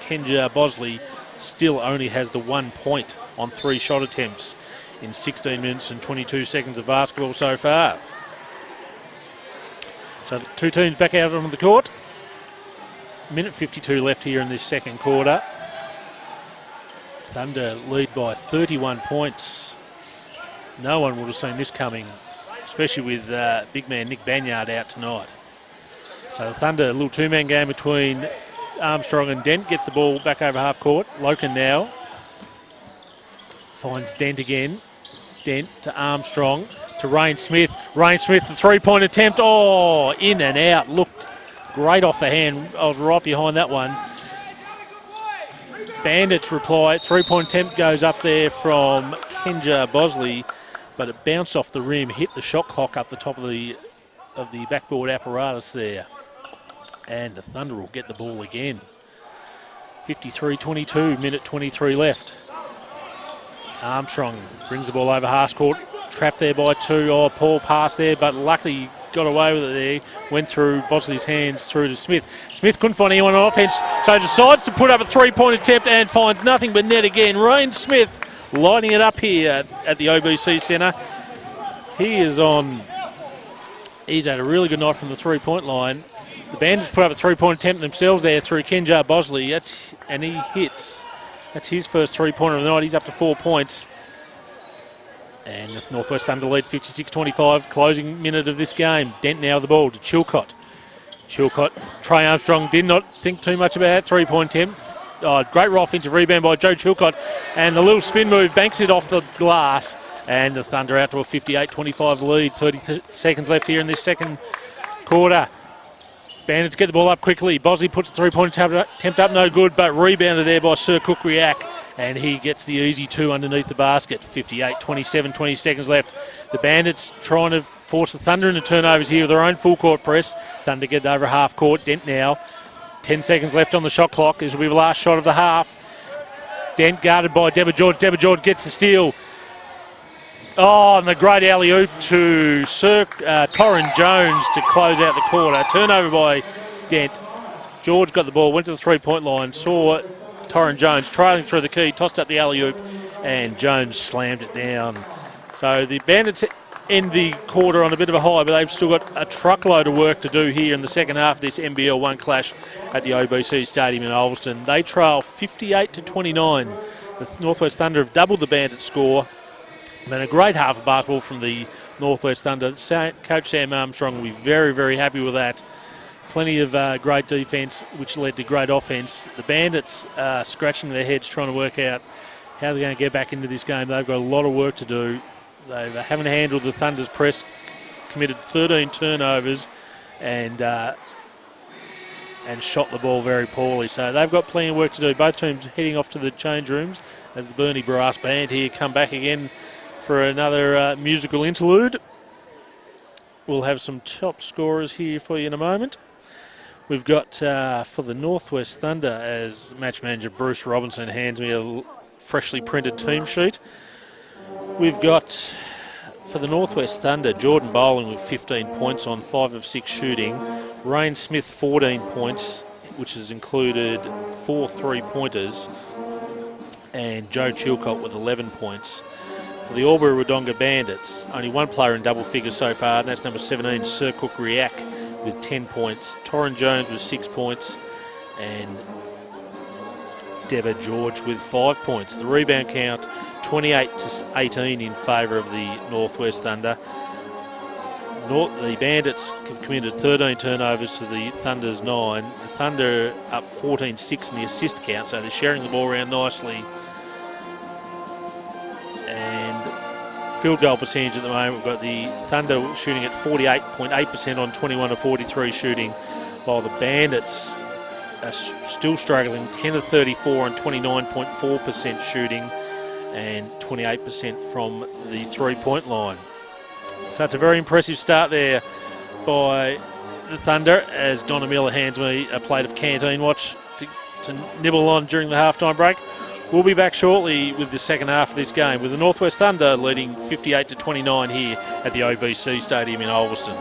Kenja Bosley, still only has the 1 point on 3 shot attempts in 16 minutes and 22 seconds of basketball so far. So the two teams back out on the court. Minute 52 left here in this second quarter. Thunder lead by 31 points. No one would have seen this coming, especially with big man Nick Banyard out tonight. So the Thunder, a little two-man game between Armstrong and Dent. Gets the ball back over half court. Loken now finds Dent again. Dent to Armstrong to Rain Smith. Rain Smith, the three-point attempt. Oh, in and out. Looked great off the hand. I was right behind that one. Bandits reply. Three-point attempt goes up there from Kenja Bosley, but it bounced off the rim, hit the shot clock up the top of the backboard apparatus there. And the Thunder will get the ball again. 53-22, minute 23 left. Armstrong brings the ball over half court, trapped there by 2. Oh, poor pass there, but luckily got away with it there. Went through Bosley's hands through to Smith. Smith couldn't find anyone on offense, so decides to put up a three-point attempt and finds nothing but net again. Rain Smith lighting it up here at the OBC Centre. He's had a really good night from the three-point line. The Bandits put up a three-point attempt themselves there through Kenja Bosley, and he hits. That's his first three-pointer of the night. He's up to 4 points. And the Northwest Thunder lead 56-25, closing minute of this game. Dent now with the ball to Chilcott. Chilcott, Trey Armstrong did not think too much about that three-point attempt. Oh, great offensive rebound by Joe Chilcott. And the little spin move banks it off the glass. And the Thunder out to a 58-25 lead. 30 seconds left here in this second quarter. Bandits get the ball up quickly. Bosley puts the three-point attempt up, no good, but rebounded there by Sir Cook-Riak, and he gets the easy 2 underneath the basket. 58-27, 20 seconds left. The Bandits trying to force the Thunder into turnovers here with their own full-court press. Thunder get over half court. Dent now. 10 seconds left on the shot clock. This will be the last shot of the half. Dent guarded by Deborah George. Deborah George gets the steal. Oh, and the great alley-oop to Torrin Jones to close out the quarter. Turnover by Dent. George got the ball, went to the three-point line, saw Torrin Jones trailing through the key, tossed up the alley-oop, and Jones slammed it down. So the Bandits end the quarter on a bit of a high, but they've still got a truckload of work to do here in the second half of this NBL1 clash at the OBC Stadium in Ulverston. They trail 58-29. The Northwest Thunder have doubled the Bandits' score. And a great half of basketball from the Northwest Thunder. Coach Sam Armstrong will be very, very happy with that. Plenty of great defence, which led to great offence. The Bandits are scratching their heads trying to work out how they're going to get back into this game. They've got a lot of work to do. They haven't handled the Thunder's press, committed 13 turnovers, and shot the ball very poorly. So they've got plenty of work to do. Both teams heading off to the change rooms as the Burnie Brass Band here come back again for another musical interlude. we'll have some top scorers here for you in a moment. We've got for the Northwest Thunder, as match manager Bruce Robinson hands me a freshly printed team sheet. We've got for the Northwest Thunder, Jordan Bowling with 15 points on 5 of 6 shooting. Rain Smith 14 points, which has included 4 3-pointers. And Joe Chilcott with 11 points. For the Albury Wodonga Bandits, only one player in double figures so far, and that's number 17, Sir Cook Riak with 10 points. Torrin Jones with 6 points, and Debba George with 5 points. The rebound count 28-18 in favour of the Northwest Thunder. The Bandits have committed 13 turnovers to the Thunder's 9. The Thunder up 14-6 in the assist count, so they're sharing the ball around nicely. And field goal percentage at the moment, we've got the Thunder shooting at 48.8% on 21 of 43 shooting, while the Bandits are still struggling, 10 of 34 on 29.4% shooting and 28% from the three-point line. So it's a very impressive start there by the Thunder, as Donna Miller hands me a plate of canteen watch to nibble on during the halftime break. We'll be back shortly with the second half of this game, with the Northwest Thunder leading 58-29 here at the OBC Stadium in Ulverston.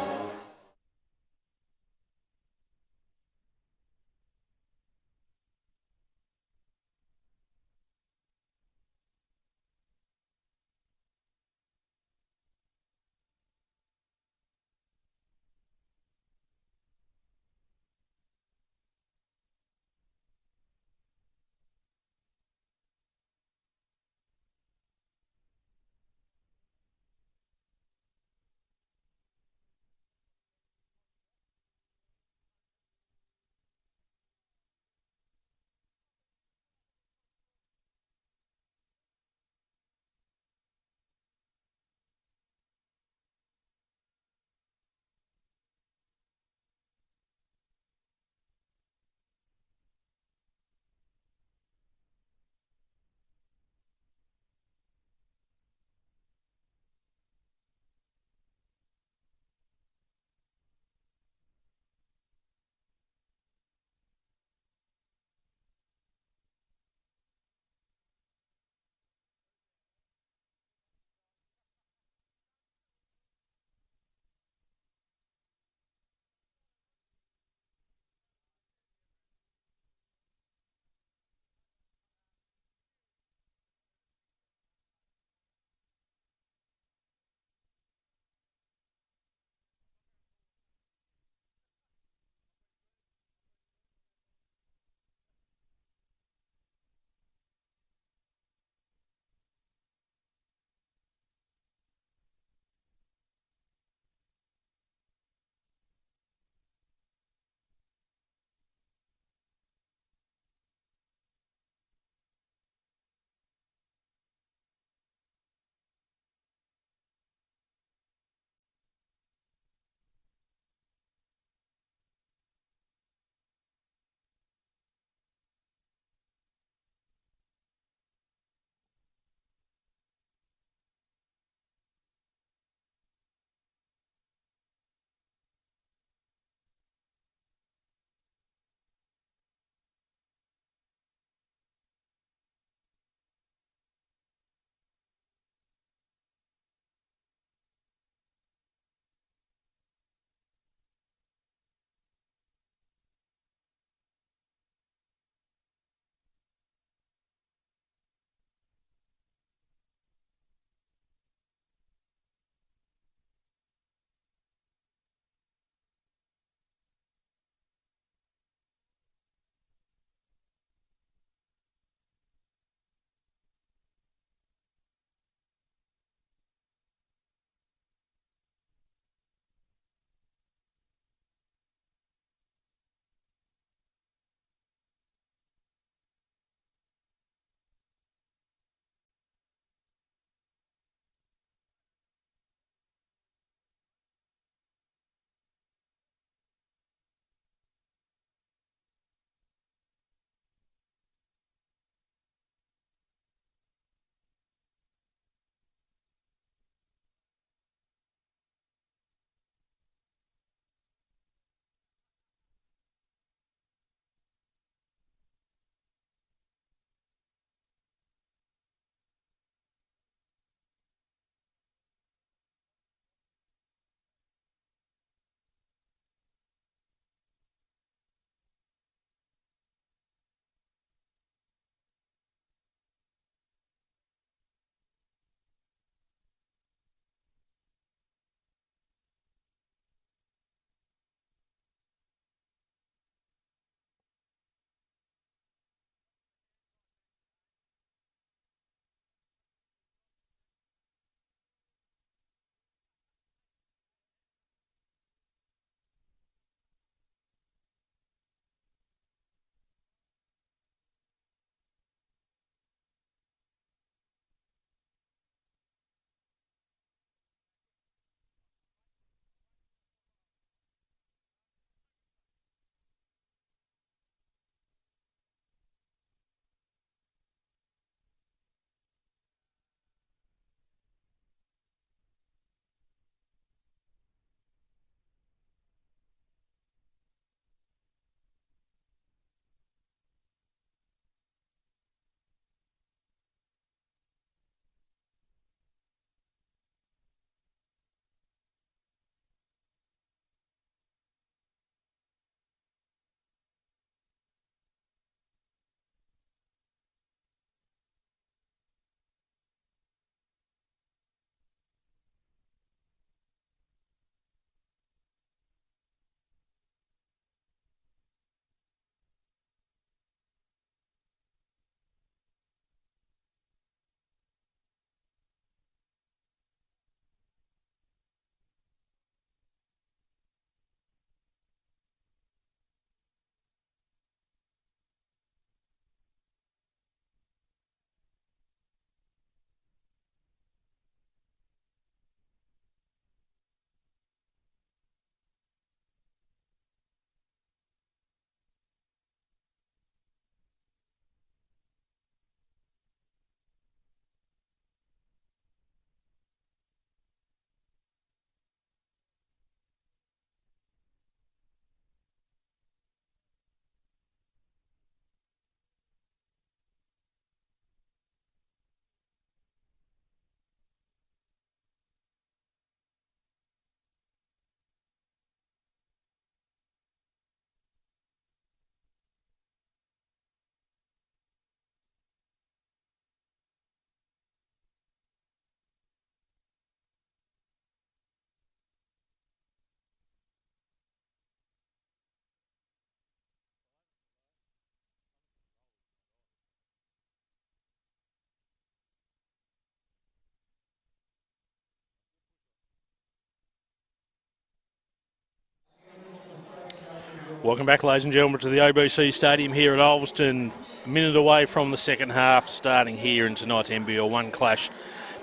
Welcome back, ladies and gentlemen, to the ABC Stadium here at Ulverston. A minute away from the second half, starting here in tonight's NBL1 clash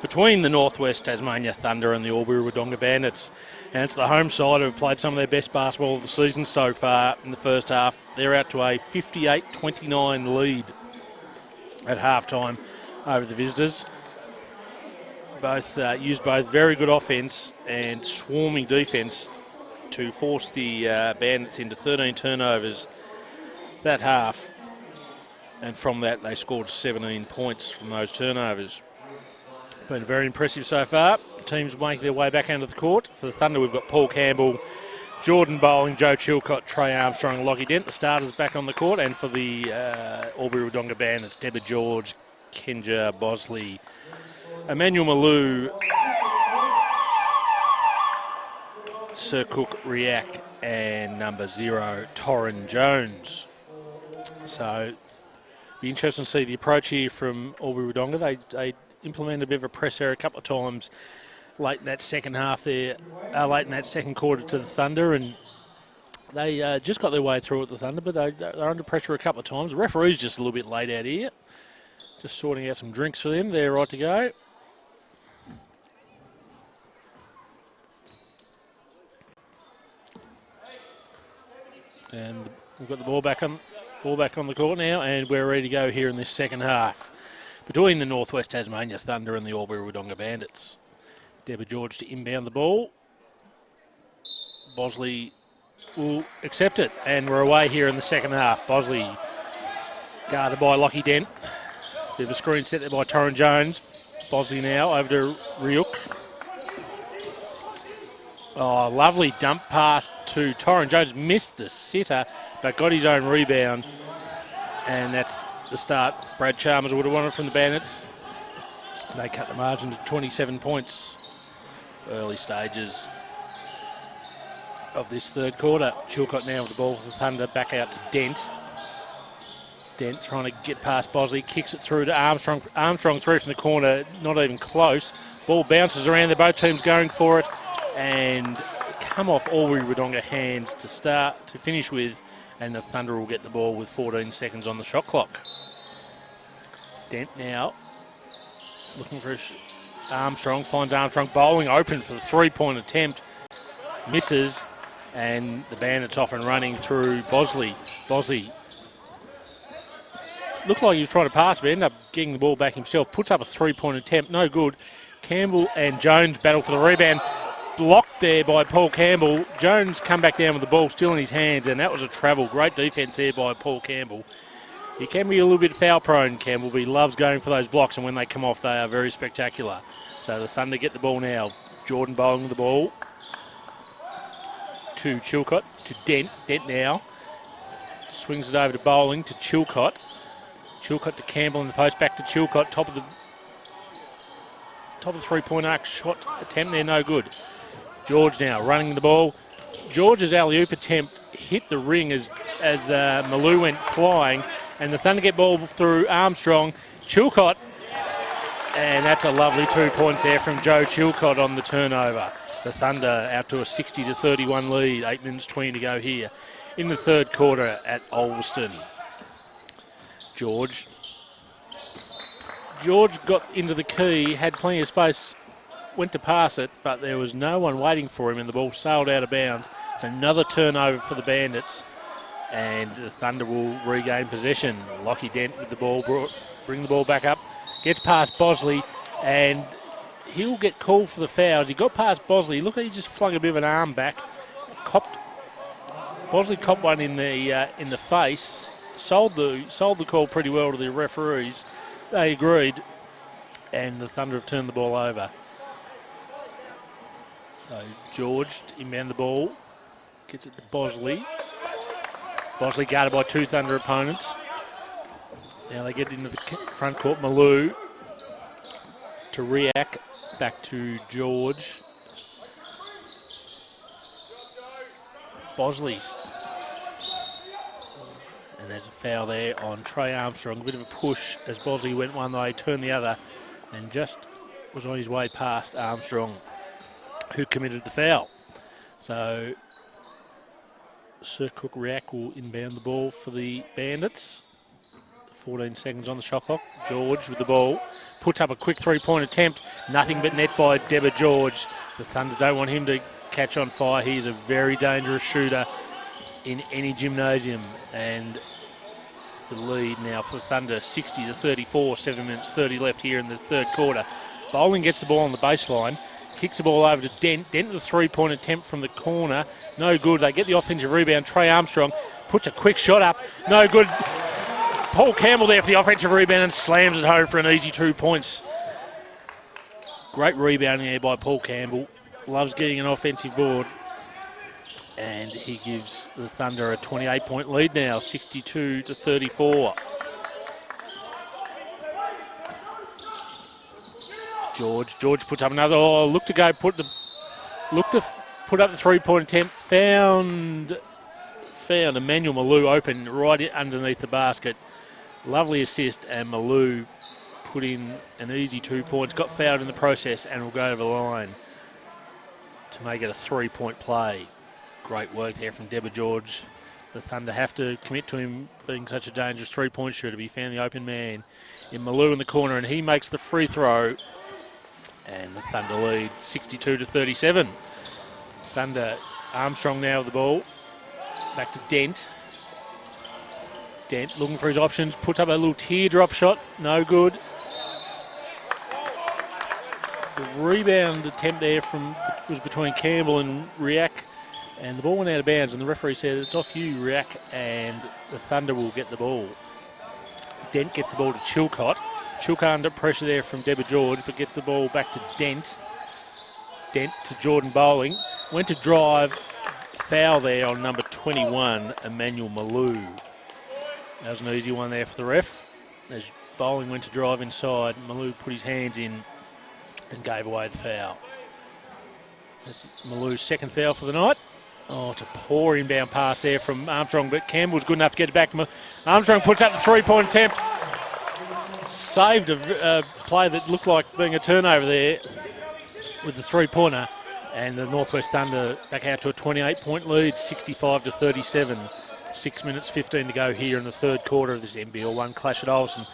between the Northwest Tasmania Thunder and the Albury Wodonga Bandits. And it's the home side who have played some of their best basketball of the season so far in the first half. They're out to a 58-29 lead at halftime over the visitors. Both used both very good offence and swarming defence to force the Bandits into 13 turnovers that half. And from that, they scored 17 points from those turnovers. Been very impressive so far. The teams making their way back onto the court. For the Thunder, we've got Paul Campbell, Jordan Bowling, Joe Chilcott, Trey Armstrong, Lockie Dent, the starters back on the court. And for the Albury Wodonga Bandits, Deborah George, Kenja Bosley, Emmanuel Malou, Sir Cook Riak, and number 0, Torrin Jones. So, be interesting to see the approach here from Albury Wodonga. They implemented a bit of a press error a couple of times late in that second half there, late in that second quarter to the Thunder, and they just got their way through at the Thunder, but they're under pressure a couple of times. The referee's just a little bit late out here. Just sorting out some drinks for them. They're right to go. And we've got the ball back on the court now, and we're ready to go here in this second half between the Northwest Tasmania Thunder and the Albury Wodonga Bandits. Deborah George to inbound the ball. Bosley will accept it, and we're away here in the second half. Bosley guarded by Lockie Dent. Bit of a screen set there by Torrin Jones. Bosley now over to Ryuk. Oh, lovely dump pass to Torrin Jones. Missed the sitter, but got his own rebound. And that's the start Brad Chalmers would have wanted from the Bandits. They cut the margin to 27 points. Early stages of this third quarter. Chilcott now with the ball for the Thunder. Back out to Dent. Dent trying to get past Bosley. Kicks it through to Armstrong. Armstrong through from the corner. Not even close. Ball bounces around. They're both teams going for it. And come off Albury Wodonga hands to finish with, and the Thunder will get the ball with 14 seconds on the shot clock. Dent now looking for Armstrong, finds Armstrong bowling open for the three-point attempt, misses, and the Bandits off and running through Bosley. Bosley looked like he was trying to pass, but ended up getting the ball back himself, puts up a three-point attempt, no good. Campbell and Jones battle for the rebound. Blocked there by Paul Campbell. Jones come back down with the ball still in his hands, and that was a travel. Great defence there by Paul Campbell. He can be a little bit foul prone, Campbell, but he loves going for those blocks, and when they come off, they are very spectacular. So the Thunder get the ball now. Jordan bowling the ball to Chilcott, to Dent. Dent now swings it over to Bowling, to Chilcott. Chilcott to Campbell in the post, back to Chilcott. Top of the three-point arc shot attempt there, no good. George now running the ball. George's alley-oop attempt hit the ring as Malou went flying, and the Thunder get ball through Armstrong. Chilcott, and that's a lovely 2 points there from Joe Chilcott on the turnover. The Thunder out to a 60-31 lead. 8 minutes 20 to go here in the third quarter at Ulverston. George got into the key, had plenty of space, went to pass it, but there was no one waiting for him, and the ball sailed out of bounds. It's another turnover for the Bandits, and the Thunder will regain possession. Lockie Dent with the ball, bring the ball back up, gets past Bosley, and he'll get called for the fouls. He got past Bosley. Look, he just flung a bit of an arm back. Bosley copped one in the face. Sold the call pretty well to the referees. They agreed, and the Thunder have turned the ball over. So George inbound the ball, gets it to Bosley. Bosley guarded by 2 Thunder opponents. Now they get into the front court. Malou to Riak, back to George. Bosley's. And there's a foul there on Trey Armstrong. A bit of a push as Bosley went one way, turned the other, and just was on his way past Armstrong, who committed the foul. So Sir Cook Riak will inbound the ball for the Bandits. 14 seconds on the shot clock. George with the ball. Puts up a quick three-point attempt. Nothing but net by Deborah George. The Thunder don't want him to catch on fire. He's a very dangerous shooter in any gymnasium. And the lead now for Thunder, 60-34, 7 minutes 30 left here in the third quarter. Bowling gets the ball on the baseline, kicks the ball over to Dent. Dent with a three-point attempt from the corner. No good. They get the offensive rebound. Trey Armstrong puts a quick shot up. No good. Paul Campbell there for the offensive rebound and slams it home for an easy 2 points. Great rebounding there by Paul Campbell. Loves getting an offensive board. And he gives the Thunder a 28-point lead now, 62-34. George puts up another. Look to put up the three-point attempt. Found Emmanuel Malou open right underneath the basket. Lovely assist, and Malou put in an easy 2 points. Got fouled in the process, and will go over the line to make it a 3-point play. Great work there from Deborah George. The Thunder have to commit to him being such a dangerous three-point shooter. He found the open man in Malou in the corner, and he makes the free throw. And the Thunder lead 62-37. Thunder, Armstrong now with the ball. Back to Dent. Dent looking for his options. Puts up a little teardrop shot. No good. The rebound attempt there was between Campbell and Riak. And the ball went out of bounds, and the referee said it's off you, Riak, and the Thunder will get the ball. Dent gets the ball to Chilcott. Chilcott under pressure there from Deborah George, but gets the ball back to Dent. Dent to Jordan Bowling. Went to drive. Foul there on number 21, Emmanuel Malou. That was an easy one there for the ref. As Bowling went to drive inside, Malou put his hands in and gave away the foul. So that's Malou's second foul for the night. Oh, it's a poor inbound pass there from Armstrong, but Campbell's good enough to get it back. Armstrong puts up the three-point attempt. Saved a play that looked like being a turnover there with the three-pointer. And the Northwest Thunder back out to a 28-point lead, 65-37. 6 minutes 15 to go here in the third quarter of this NBL1 clash at Olsen.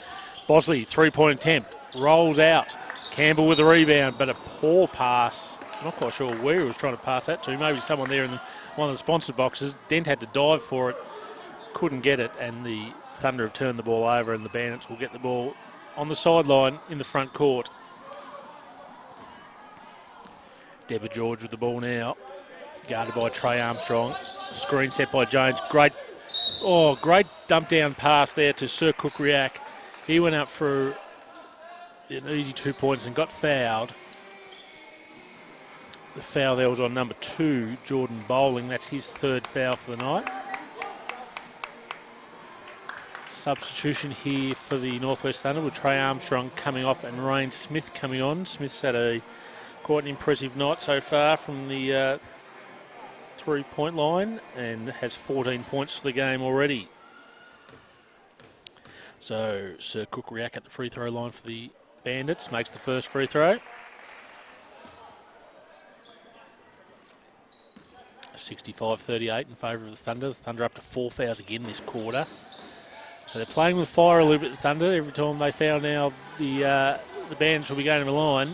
Bosley, three-point attempt, rolls out. Campbell with a rebound, but a poor pass. I'm not quite sure where he was trying to pass that to. Maybe someone there in one of the sponsored boxes. Dent had to dive for it, couldn't get it, and the Thunder have turned the ball over, and the Bandits will get the ball on the sideline in the front court. Deborah George with the ball now, guarded by Trey Armstrong. Screen set by Jones. Great dump down pass there to Sir Cook Riak. He went up for an easy 2 points and got fouled. The foul there was on number 2, Jordan Bowling. That's his third foul for the night. Substitution here for the Northwest Thunder with Trey Armstrong coming off and Rain Smith coming on. Smith's had quite an impressive night so far from the three-point line and has 14 points for the game already. So Sir Cook Riak at the free throw line for the Bandits, makes the first free throw. 65-38 in favour of the Thunder. The Thunder up to 4 fouls again this quarter. So they're playing with fire a little bit, the Thunder. Every time they foul now, the Bandits will be going to the line.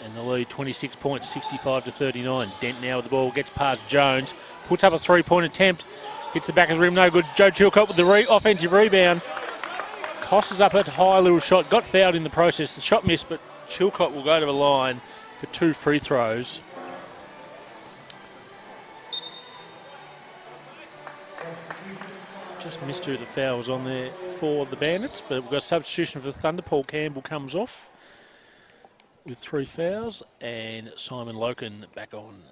And the lead, 26 points, 65-39. Dent now with the ball, gets past Jones, puts up a three-point attempt, hits the back of the rim, no good. Joe Chilcott with the offensive rebound, tosses up a high little shot, got fouled in the process. The shot missed, but Chilcott will go to the line for 2 free throws. Just missed who the foul was on there for the Bandits, but we've got a substitution for the Thunder. Paul Campbell comes off with 3 fouls, and Simon Loken back on.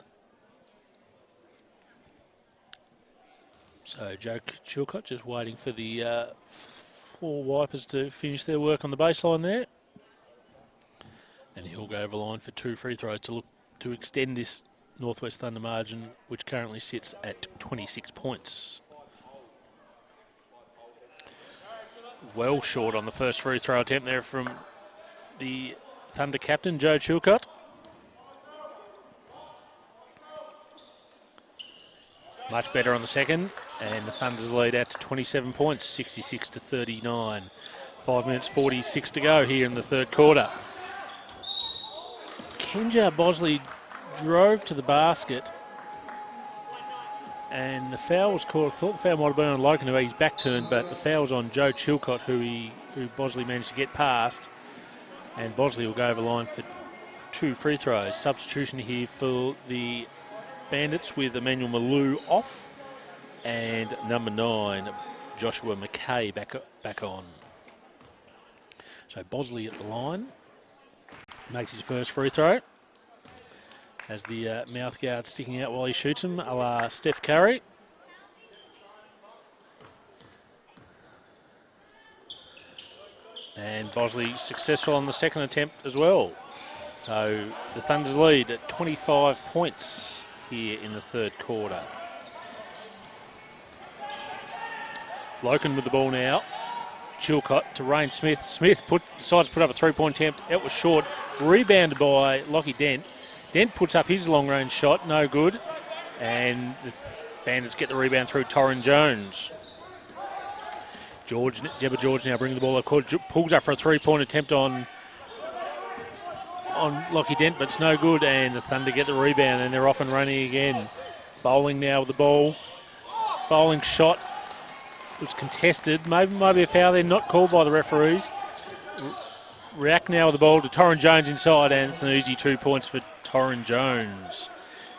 So Joe Chilcott just waiting for the floor wipers to finish their work on the baseline there. And he'll go over the line for 2 free throws to extend this Northwest Thunder margin, which currently sits at 26 points. Well short on the first free throw attempt there from the Thunder captain, Joe Chilcott. Much better on the second, and the Thunder's lead out to 27 points, 66 to 39. 5 minutes 46 to go here in the third quarter. Kenja Bosley drove to the basket, and the foul was called. I thought the foul might have been on Loken, who he's back turned, but the foul was on Joe Chilcott, who Bosley managed to get past, and Bosley will go over the line for 2 free throws. Substitution here for the Bandits with Emmanuel Malou off, and number 9, Joshua McKay, back on. So Bosley at the line, makes his first free throw. Has the mouth guard sticking out while he shoots him, a la Steph Curry. And Bosley successful on the second attempt as well. So the Thunder's lead at 25 points here in the third quarter. Loken with the ball now. Chilcott to Rain Smith. Smith decides to put up a three-point attempt. It was short. Rebounded by Lockie Dent. Dent puts up his long-range shot. No good. And the Bandits get the rebound through Torrin Jones. Jebba George now bringing the ball up. Pulls up for a three-point attempt on Lockie Dent, but it's no good. And the Thunder get the rebound, and they're off and running again. Bowling now with the ball. Bowling shot. It was contested. Maybe a foul there, not called by the referees. React now with the ball to Torrin Jones inside, and it's an easy 2 points for Torrin Jones.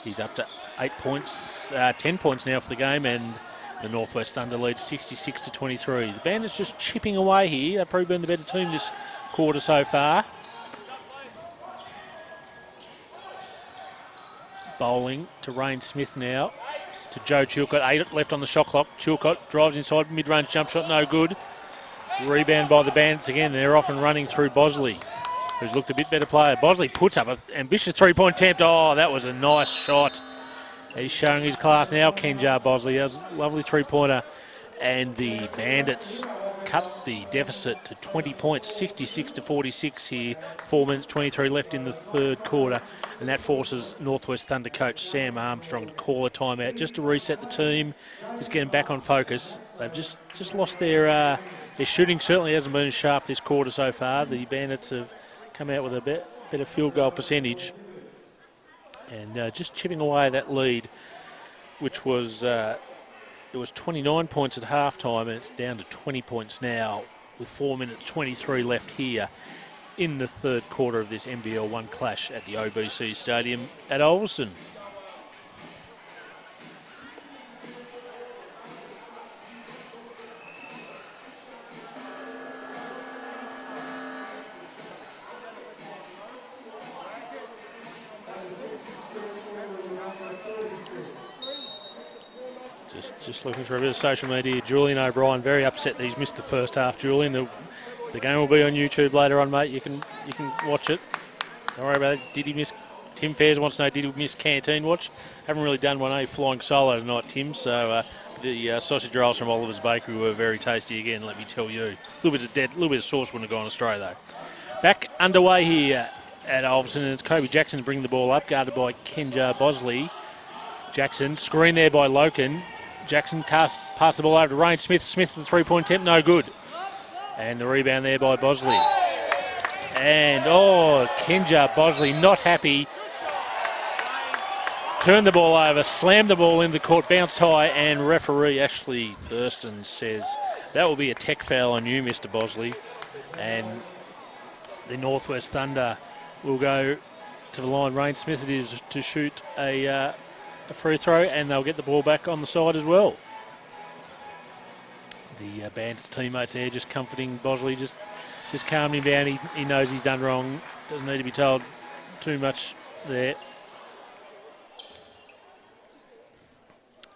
He's up to 8 points, 10 points now for the game, and the Northwest Thunder leads 66 to 23. The Bandits just chipping away here. They've probably been the better team this quarter so far. Bowling to Rain Smith now. To Joe Chilcott, 8 left on the shot clock. Chilcott drives inside, mid-range jump shot, no good. Rebound by the Bandits again. They're off and running through Bosley, who's looked a bit better player. Bosley puts up an ambitious three-point attempt. Oh, that was a nice shot. He's showing his class now, Kenja Bosley. That was a lovely three-pointer. And the Bandits cut the deficit to 20 points, 66 to 46 here. 4 minutes 23 left in the third quarter. And that forces Northwest Thunder coach Sam Armstrong to call a timeout just to reset the team, just get them back on focus. They've just lost their shooting. Certainly hasn't been as sharp this quarter so far. The Bandits have come out with a better field goal percentage, and just chipping away that lead, which was it was 29 points at halftime, and it's down to 20 points now with 4 minutes 23 left here in the third quarter of this NBL1 clash at the OBC Stadium at Ulverstone. Just looking for a bit of social media. Julian O'Brien very upset that he's missed the first half. Julian, the game will be on YouTube later on, mate. You can watch it. Don't worry about it. Did he miss? Tim Fairs wants to know, did he miss Canteen Watch? Haven't really done one, flying solo tonight, Tim. So the sausage rolls from Oliver's Bakery were very tasty again, let me tell you. A little bit of sauce wouldn't have gone astray though. Back underway here at Ulverstone, and it's Kobe Jackson bringing the ball up, guarded by Kenja Bosley. Jackson, screen there by Loken. Jackson pass the ball over to Rain Smith. Smith with the three-point attempt, no good. And the rebound there by Bosley. And, Kenja Bosley not happy. Turned the ball over, slammed the ball into the court, bounced high, and referee Ashley Thurston says, that will be a tech foul on you, Mr. Bosley. And the Northwest Thunder will go to the line. Rain Smith it is to shoot a free throw, and they'll get the ball back on the side as well. The Bandits teammates there just comforting Bosley, just calmed him down. He knows he's done wrong. Doesn't need to be told too much there.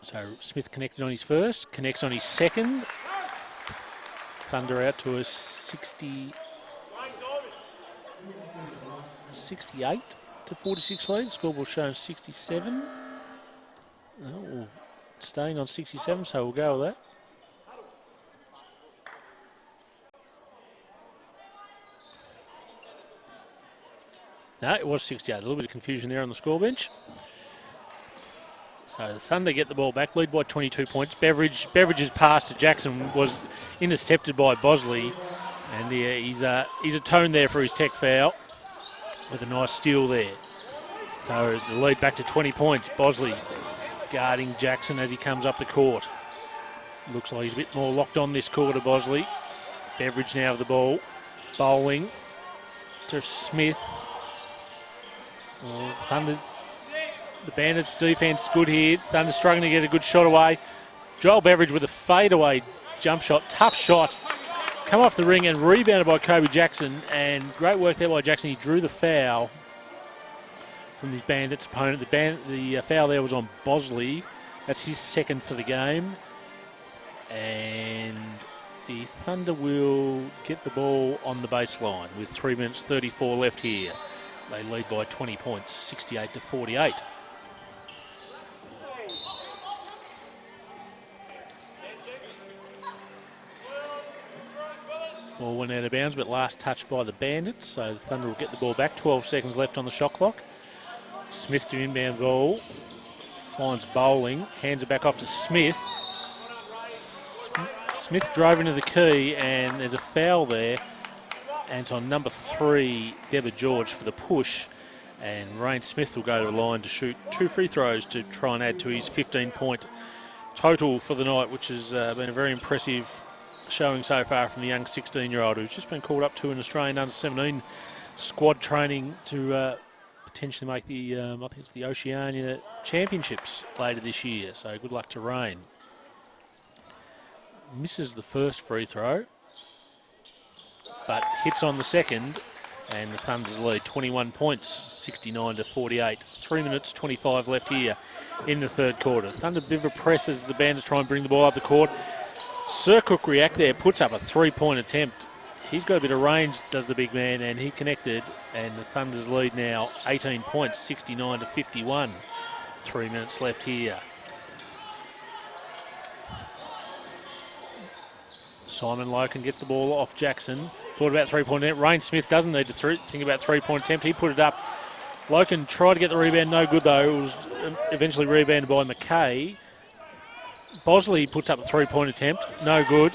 So Smith connected on his first, connects on his second. Thunder out to a 68 to 46 lead. Scoreboard showing 67. Oh, staying on 67, so we'll go with that. No, it was 68. A little bit of confusion there on the score bench. So the Thunder get the ball back, lead by 22 points. Beveridge's pass to Jackson was intercepted by Bosley, and he's a tone there for his tech foul with a nice steal there. So the lead back to 20 points. Bosley guarding Jackson as he comes up the court. Looks like he's a bit more locked on this quarter, Bosley. Beveridge now with the ball. Bowling to Smith. Thunder, the Bandits' defence good here. Thunder struggling to get a good shot away. Joel Beveridge with a fadeaway jump shot. Tough shot. Come off the ring and rebounded by Kobe Jackson. And great work there by Jackson. He drew the foul from the Bandits' opponent. The foul there was on Bosley. That's his second for the game. And the Thunder will get the ball on the baseline with 3 minutes 34 left here. They lead by 20 points, 68 to 48. Ball went out of bounds, but last touched by the Bandits, so the Thunder will get the ball back. 12 seconds left on the shot clock. Smith to inbound ball. Finds Bowling, hands it back off to Smith. Smith drove into the key, and there's a foul there. And it's on number 3, Deborah George, for the push. And Rain Smith will go to the line to shoot 2 free throws to try and add to his 15-point total for the night, which has been a very impressive showing so far from the young 16-year-old who's just been called up to an Australian under-17 squad training to potentially make the, I think it's the Oceania Championships later this year. So good luck to Rain. Misses the first free throw, but hits on the second, and the Thunder's lead 21 points, 69 to 48. 3 minutes 25 left here in the third quarter. Thunder bit of a press as the Bandits try and bring the ball up the court. Sir Cook react there, puts up a 3-point attempt. He's got a bit of range, does the big man, and he connected, and the Thunder's lead now 18 points, 69 to 51. 3 minutes left here. Simon Loken gets the ball off Jackson. Thought about 3-point attempt. Rain Smith doesn't need to think about 3-point attempt. He put it up. Loken tried to get the rebound. No good, though. It was eventually rebounded by McKay. Bosley puts up a 3-point attempt. No good.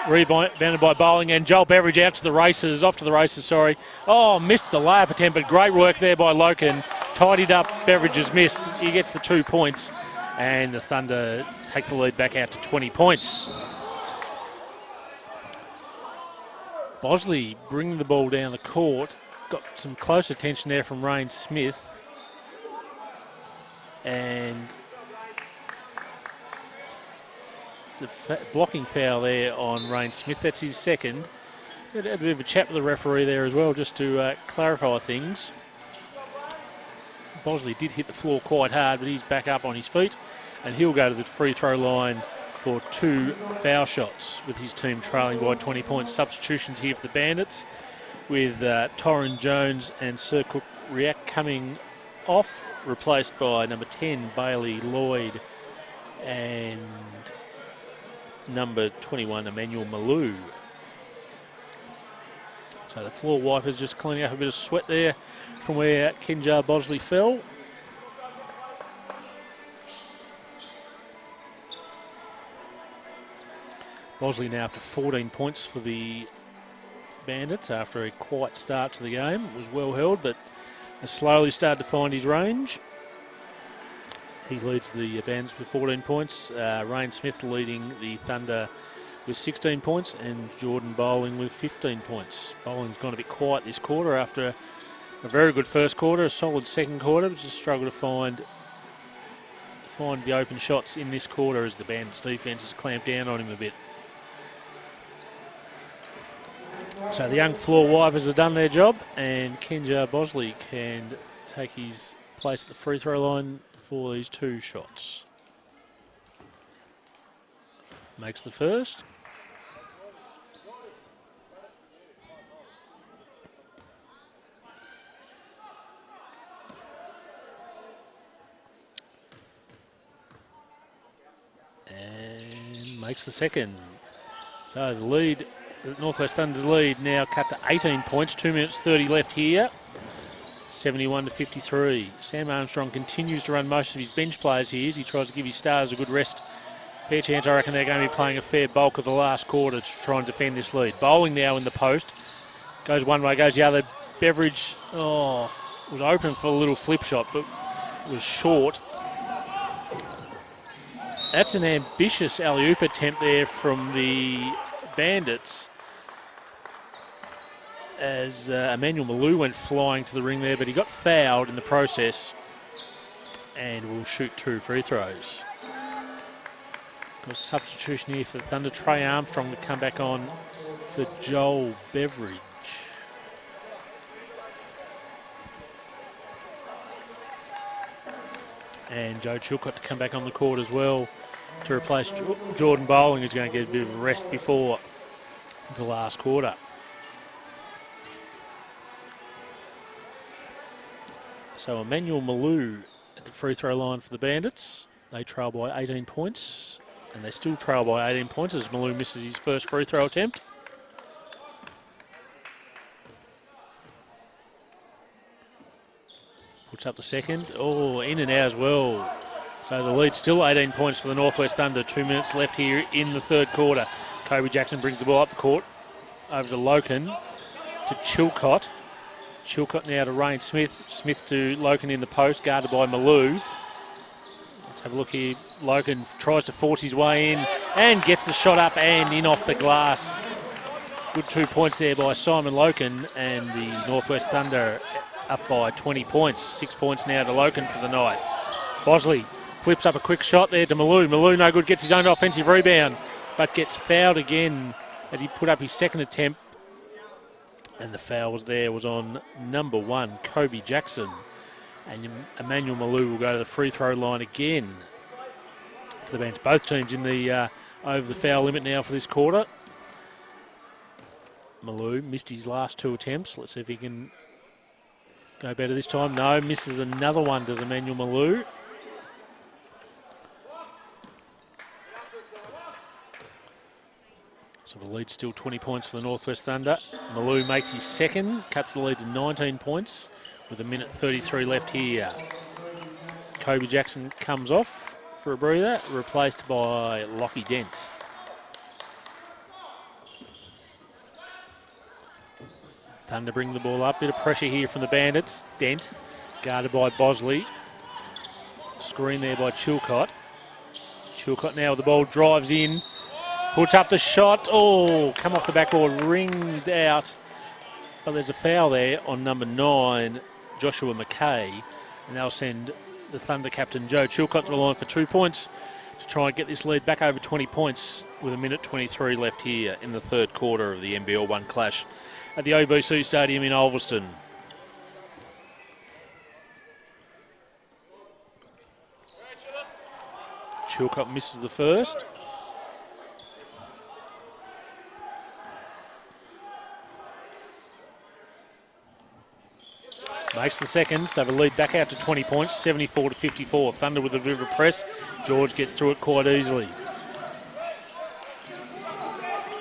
Rebounded by Bowling, and Joel Beveridge off to the races, sorry. Oh, missed the layup attempt, but great work there by Loken. Tidied up Beveridge's miss. He gets the 2 points, and the Thunder take the lead back out to 20 points. Bosley bringing the ball down the court. Got some close attention there from Rain Smith. And it's a blocking foul there on Rain Smith. That's his second. Had a bit of a chat with the referee there as well, just to clarify things. Bosley did hit the floor quite hard, but he's back up on his feet, and he'll go to the free throw line for 2 foul shots with his team trailing by 20 points. Substitutions here for the Bandits with Torrin Jones and Sir Cook Riak coming off, replaced by number 10 Bailey Lloyd and number 21 Emmanuel Malou. So the floor wipers just cleaning up a bit of sweat there from where Kenjar Bosley fell. Bosley now up to 14 points for the Bandits after a quiet start to the game. It was well held, but has slowly started to find his range. He leads the Bandits with 14 points. Rain Smith leading the Thunder with 16 points, and Jordan Bowling with 15 points. Bowling's gone a bit quiet this quarter after a very good first quarter, a solid second quarter, but just struggled to find the open shots in this quarter as the Bandits defence has clamped down on him a bit. So the young floor wipers have done their job, and Kenjar Bosley can take his place at the free throw line for these 2 shots. Makes the first. And makes the second. So the lead, the Northwest Thunder's lead now cut to 18 points, 2 minutes 30 left here. 71-53. Sam Armstrong continues to run most of his bench players here as he tries to give his stars a good rest. Fair chance, I reckon they're going to be playing a fair bulk of the last quarter to try and defend this lead. Bowling now in the post. Goes one way, goes the other. Beveridge, was open for a little flip shot, but was short. That's an ambitious alley-oop attempt there from the Bandits, as Emmanuel Malou went flying to the ring there, but he got fouled in the process and will shoot 2 free throws. Got a substitution here for Thunder. Trey Armstrong to come back on for Joel Beveridge. And Joe Chilcott to come back on the court as well to replace Jordan Bowling, who's going to get a bit of a rest before the last quarter. So Emmanuel Malou at the free throw line for the Bandits. They trail by 18 points, and they still trail by 18 points as Malou misses his first free throw attempt. Puts up the second. In and out as well. So the lead's still 18 points for the Northwest Thunder. 2 minutes left here in the third quarter. Kobe Jackson brings the ball up the court. Over to Loken. To Chilcott. Chilcott now to Rain Smith. Smith to Loken in the post, guarded by Malou. Let's have a look here. Loken tries to force his way in and gets the shot up and in off the glass. Good 2 points there by Simon Loken, and the Northwest Thunder up by 20 points. 6 points now to Loken for the night. Bosley flips up a quick shot there to Malou. Malou no good, gets his own offensive rebound, but gets fouled again as he put up his second attempt. And the foul was on number 1, Kobe Jackson. And Emmanuel Malou will go to the free throw line again for the bench. Both teams in the over the foul limit now for this quarter. Malou missed his last 2 attempts. Let's see if he can go better this time. No, misses another one, does Emmanuel Malou. So the lead's still 20 points for the Northwest Thunder. Malou makes his second, cuts the lead to 19 points with 1:33 left here. Kobe Jackson comes off for a breather, replaced by Lockie Dent. Thunder bring the ball up. Bit of pressure here from the Bandits. Dent, guarded by Bosley. Screen there by Chilcott. Chilcott now with the ball, drives in. Puts up the shot. Come off the backboard, ringed out. But there's a foul there on number 9, Joshua McKay. And they'll send the Thunder captain, Joe Chilcott, to the line for 2 points to try and get this lead back over 20 points with 1:23 left here in the third quarter of the NBL1 clash at the OBC Stadium in Ulverston. Chilcott misses the first. Makes the second, so the lead back out to 20 points, 74-54. Thunder with a bit of a press. George gets through it quite easily.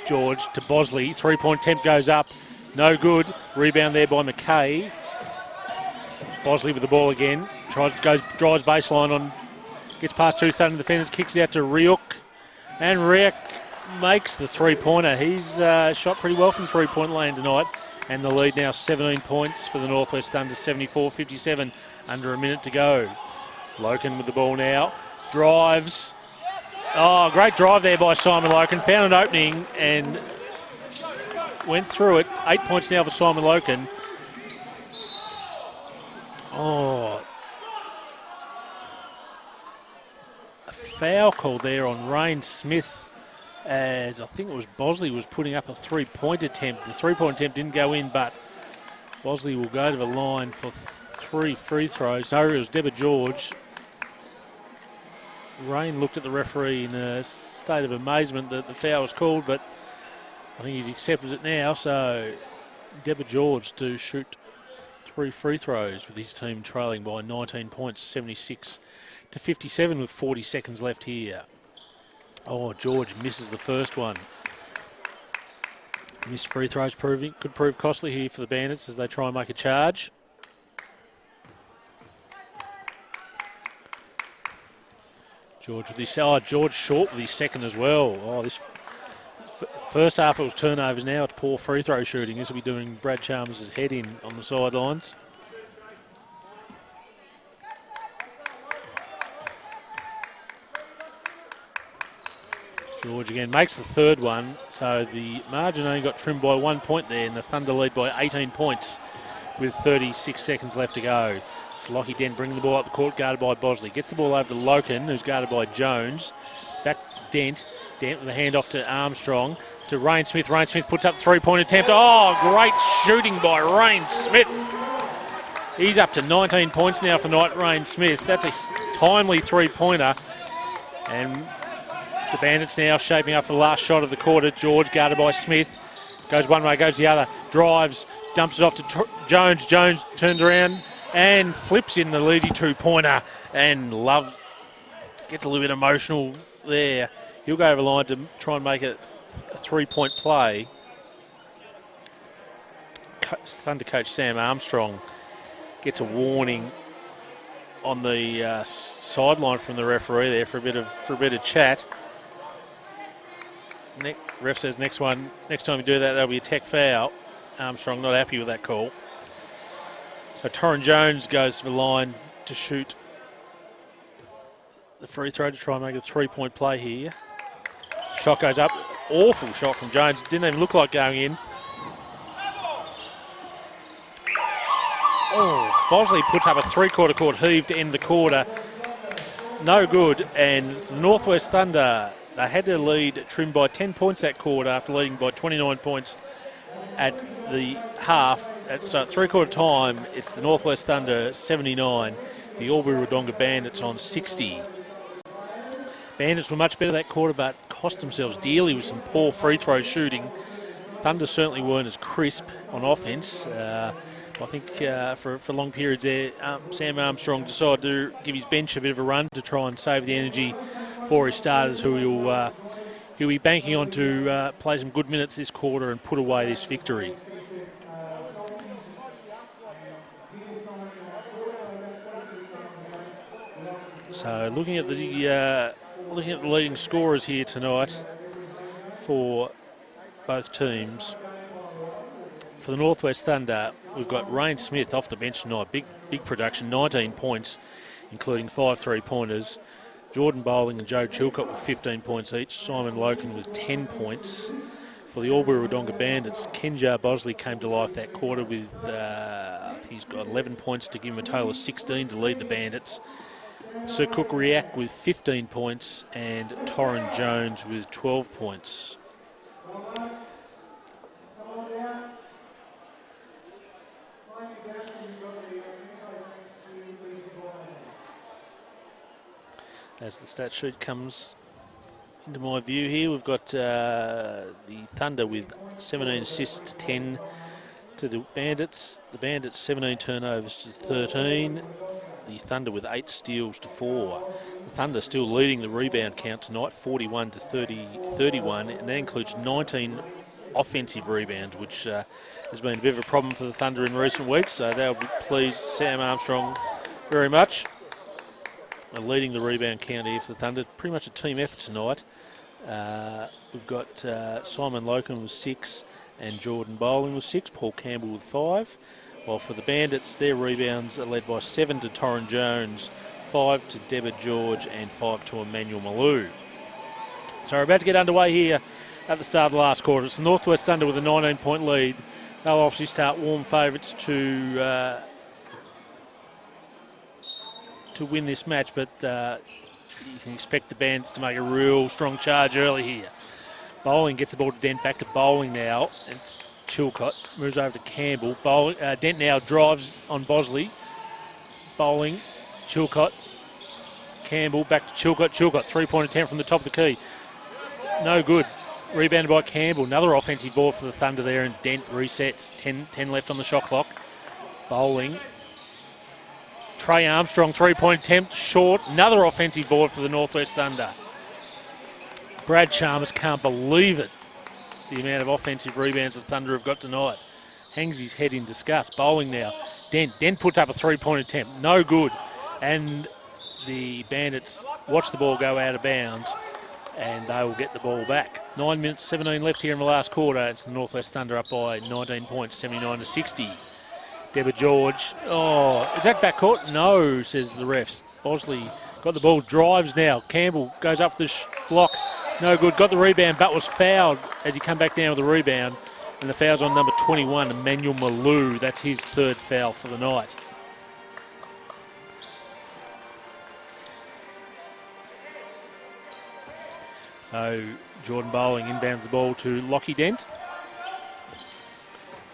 George to Bosley. 3-point attempt goes up. No good. Rebound there by McKay. Bosley with the ball again. Drives baseline on. Gets past 2 Thunder defenders. Kicks out to Ryuk. And Ryuk makes the 3-pointer. He's shot pretty well from 3-point land tonight. And the lead now 17 points for the Northwest Thunder, 74-57, under a minute to go. Loken with the ball now. Drives. Great drive there by Simon Loken. Found an opening and went through it. 8 points now for Simon Loken. A foul call there on Rain Smith, as I think it was Bosley was putting up a 3-point attempt. The 3-point attempt didn't go in, but Bosley will go to the line for 3 free throws. No, it was Deborah George. Rain looked at the referee in a state of amazement that the foul was called, but I think he's accepted it now. So Deborah George to shoot 3 free throws with his team trailing by 19 points, 76-57 with 40 seconds left here. George misses the first one. Missed free throws could prove costly here for the Bandits as they try and make a charge. George with this. Oh, George short with his second as well. Oh, this first half it was turnovers. Now it's poor free throw shooting. This will be doing Brad Chalmers' head in on the sidelines. George again makes the third one, so the margin only got trimmed by 1 point there, and the Thunder lead by 18 points with 36 seconds left to go. It's Lockie Dent bringing the ball up the court, guarded by Bosley. Gets the ball over to Loken, who's guarded by Jones. Back to Dent. Dent with a handoff to Armstrong. To Rain Smith. Rain Smith puts up a three-point attempt. Oh, great shooting by Rain Smith. He's up to 19 points now for night, Rain Smith. That's a timely three-pointer. And the Bandits now shaping up for the last shot of the quarter. George guarded by Smith. Goes one way, goes the other. Drives, dumps it off to Jones. Jones turns around and flips in the easy two-pointer. And Love gets a little bit emotional there. He'll go over the line to try and make it a three-point play. Thunder coach Sam Armstrong gets a warning on the sideline from the referee there for a bit of chat. Ref says next time you do that, that'll be a tech foul. Armstrong not happy with that call. So Torrin Jones goes to the line to shoot the free throw to try and make a three-point play here. Shot goes up. Awful shot from Jones. Didn't even look like going in. Oh, Bosley puts up a three-quarter court heave to end the quarter. No good. And the Northwest Thunder, they had their lead trimmed by 10 points that quarter after leading by 29 points at the half. At three-quarter time, it's the Northwest Thunder 79, the Albury Wodonga Bandits on 60. Bandits were much better that quarter, but cost themselves dearly with some poor free throw shooting. Thunder certainly weren't as crisp on offence. I think for long periods there, Sam Armstrong decided to give his bench a bit of a run to try and save the energy for his starters, who he'll be banking on to play some good minutes this quarter and put away this victory. So looking at the leading scorers here tonight for both teams. For the Northwest Thunder, we've got Rain Smith off the bench tonight. Big production, 19 points, including 5 three-pointers. Jordan Bowling and Joe Chilcott with 15 points each. Simon Loken with 10 points. For the Albury Wodonga Bandits, Kenjar Bosley came to life that quarter with, he's got 11 points to give him a total of 16 to lead the Bandits. Sir Cook Riak with 15 points and Torrin Jones with 12 points. As the stat sheet comes into my view here, we've got the Thunder with 17 assists to 10 to the Bandits. The Bandits 17 turnovers to 13. The Thunder with 8 steals to 4. The Thunder still leading the rebound count tonight, 41 to 31, and that includes 19 offensive rebounds, which has been a bit of a problem for the Thunder in recent weeks. So they'll please Sam Armstrong very much. Leading the rebound count here for the Thunder. Pretty much a team effort tonight. We've got Simon Loken with 6 and Jordan Bowling with 6. Paul Campbell with 5. While for the Bandits, their rebounds are led by 7 to Torrin Jones, 5 to Debba George and 5 to Emmanuel Malou. So we're about to get underway here at the start of the last quarter. It's the Northwest Thunder with a 19-point lead. They'll obviously start warm favourites to win this match, but you can expect the Bandits to make a real strong charge early here. Bowling gets the ball to Dent, back to Bowling now. It's Chilcott moves over to Campbell. Dent now drives on Bosley. Bowling, Chilcott, Campbell, back to Chilcott. Chilcott, three-point attempt from the top of the key. No good. Rebounded by Campbell. Another offensive ball for the Thunder there, and Dent resets. 10 left on the shot clock. Bowling. Trey Armstrong, three-point attempt, short. Another offensive board for the Northwest Thunder. Brad Chalmers can't believe it, the amount of offensive rebounds the Thunder have got tonight. Hangs his head in disgust. Bowling now. Dent puts up a three-point attempt. No good. And the Bandits watch the ball go out of bounds and they will get the ball back. 9 minutes, 17 left here in the last quarter. It's the Northwest Thunder up by 19 points, 79 to 60. Deborah George. Oh, is that backcourt? No, says the refs. Bosley got the ball, drives now. Campbell goes up the block. No good. Got the rebound, but was fouled as he come back down with the rebound. And the foul's on number 21, Emmanuel Malou. That's his third foul for the night. So Jordan Bowling inbounds the ball to Lockie Dent.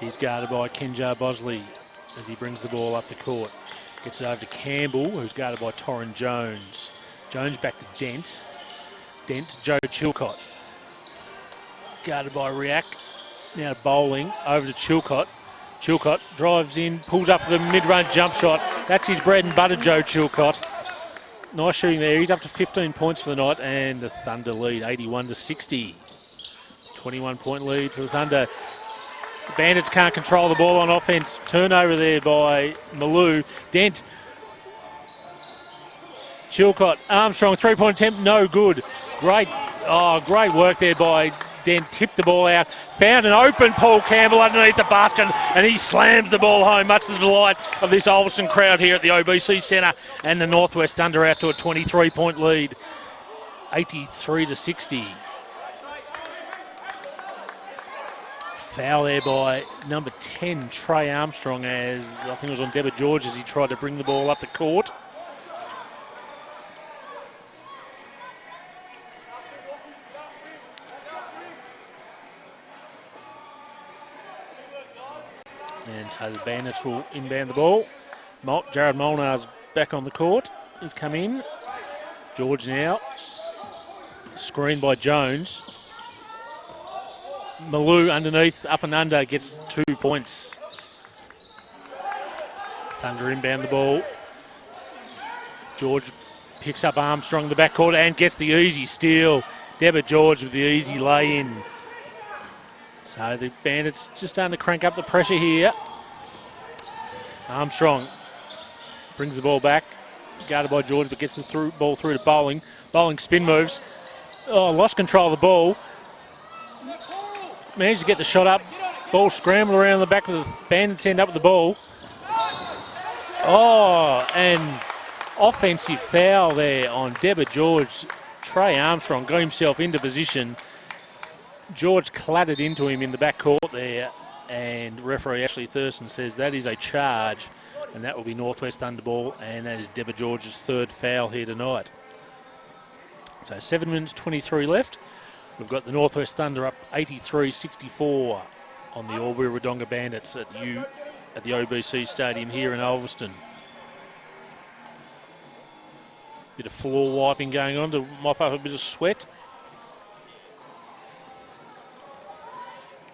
He's guarded by Kenjar Bosley as he brings the ball up the court. Gets it over to Campbell, who's guarded by Torrin Jones. Jones back to Dent. Dent to Joe Chilcott. Guarded by Riak. Now to Bowling, over to Chilcott. Chilcott drives in, pulls up for the mid-range jump shot. That's his bread and butter, Joe Chilcott. Nice shooting there. He's up to 15 points for the night, and the Thunder lead 81 to 60. 21-point lead for the Thunder. The Bandits can't control the ball on offense. Turnover there by Malou. Dent. Chilcott. Armstrong, three-point attempt, no good. Great work there by Dent. Tipped the ball out. Found an open Paul Campbell underneath the basket, and he slams the ball home, much to the delight of this Ulverstone crowd here at the OBC Centre. And the Northwest Thunder out to a 23-point lead. 83 to 60. Foul there by number 10, Trey Armstrong, as I think it was on Deborah George as he tried to bring the ball up the court. And so the Bandits will inbound the ball. Jared Molnar's back on the court. He's come in. George now. Screened by Jones. Malou underneath, up and under, gets 2 points. Thunder inbound the ball. George picks up Armstrong in the backcourt and gets the easy steal. Deborah George with the easy lay-in. So the Bandits just starting to crank up the pressure here. Armstrong brings the ball back. Guarded by George, but gets the ball through to Bowling. Bowling spin moves. Oh, lost control of the ball. Managed to get the shot up. Ball scrambled around the back of the Bandits end up with the ball. Oh, and offensive foul there on Deborah George. Trey Armstrong got himself into position. George clattered into him in the backcourt there, and referee Ashley Thurston says that is a charge, and that will be Northwest Thunder ball, and that is Deborah George's third foul here tonight. So 7 minutes 23 left. We've got the Northwest Thunder up 83-64 on the Albury Wodonga Bandits at the OBC Stadium here in Ulverstone. Bit of floor wiping going on to mop up a bit of sweat.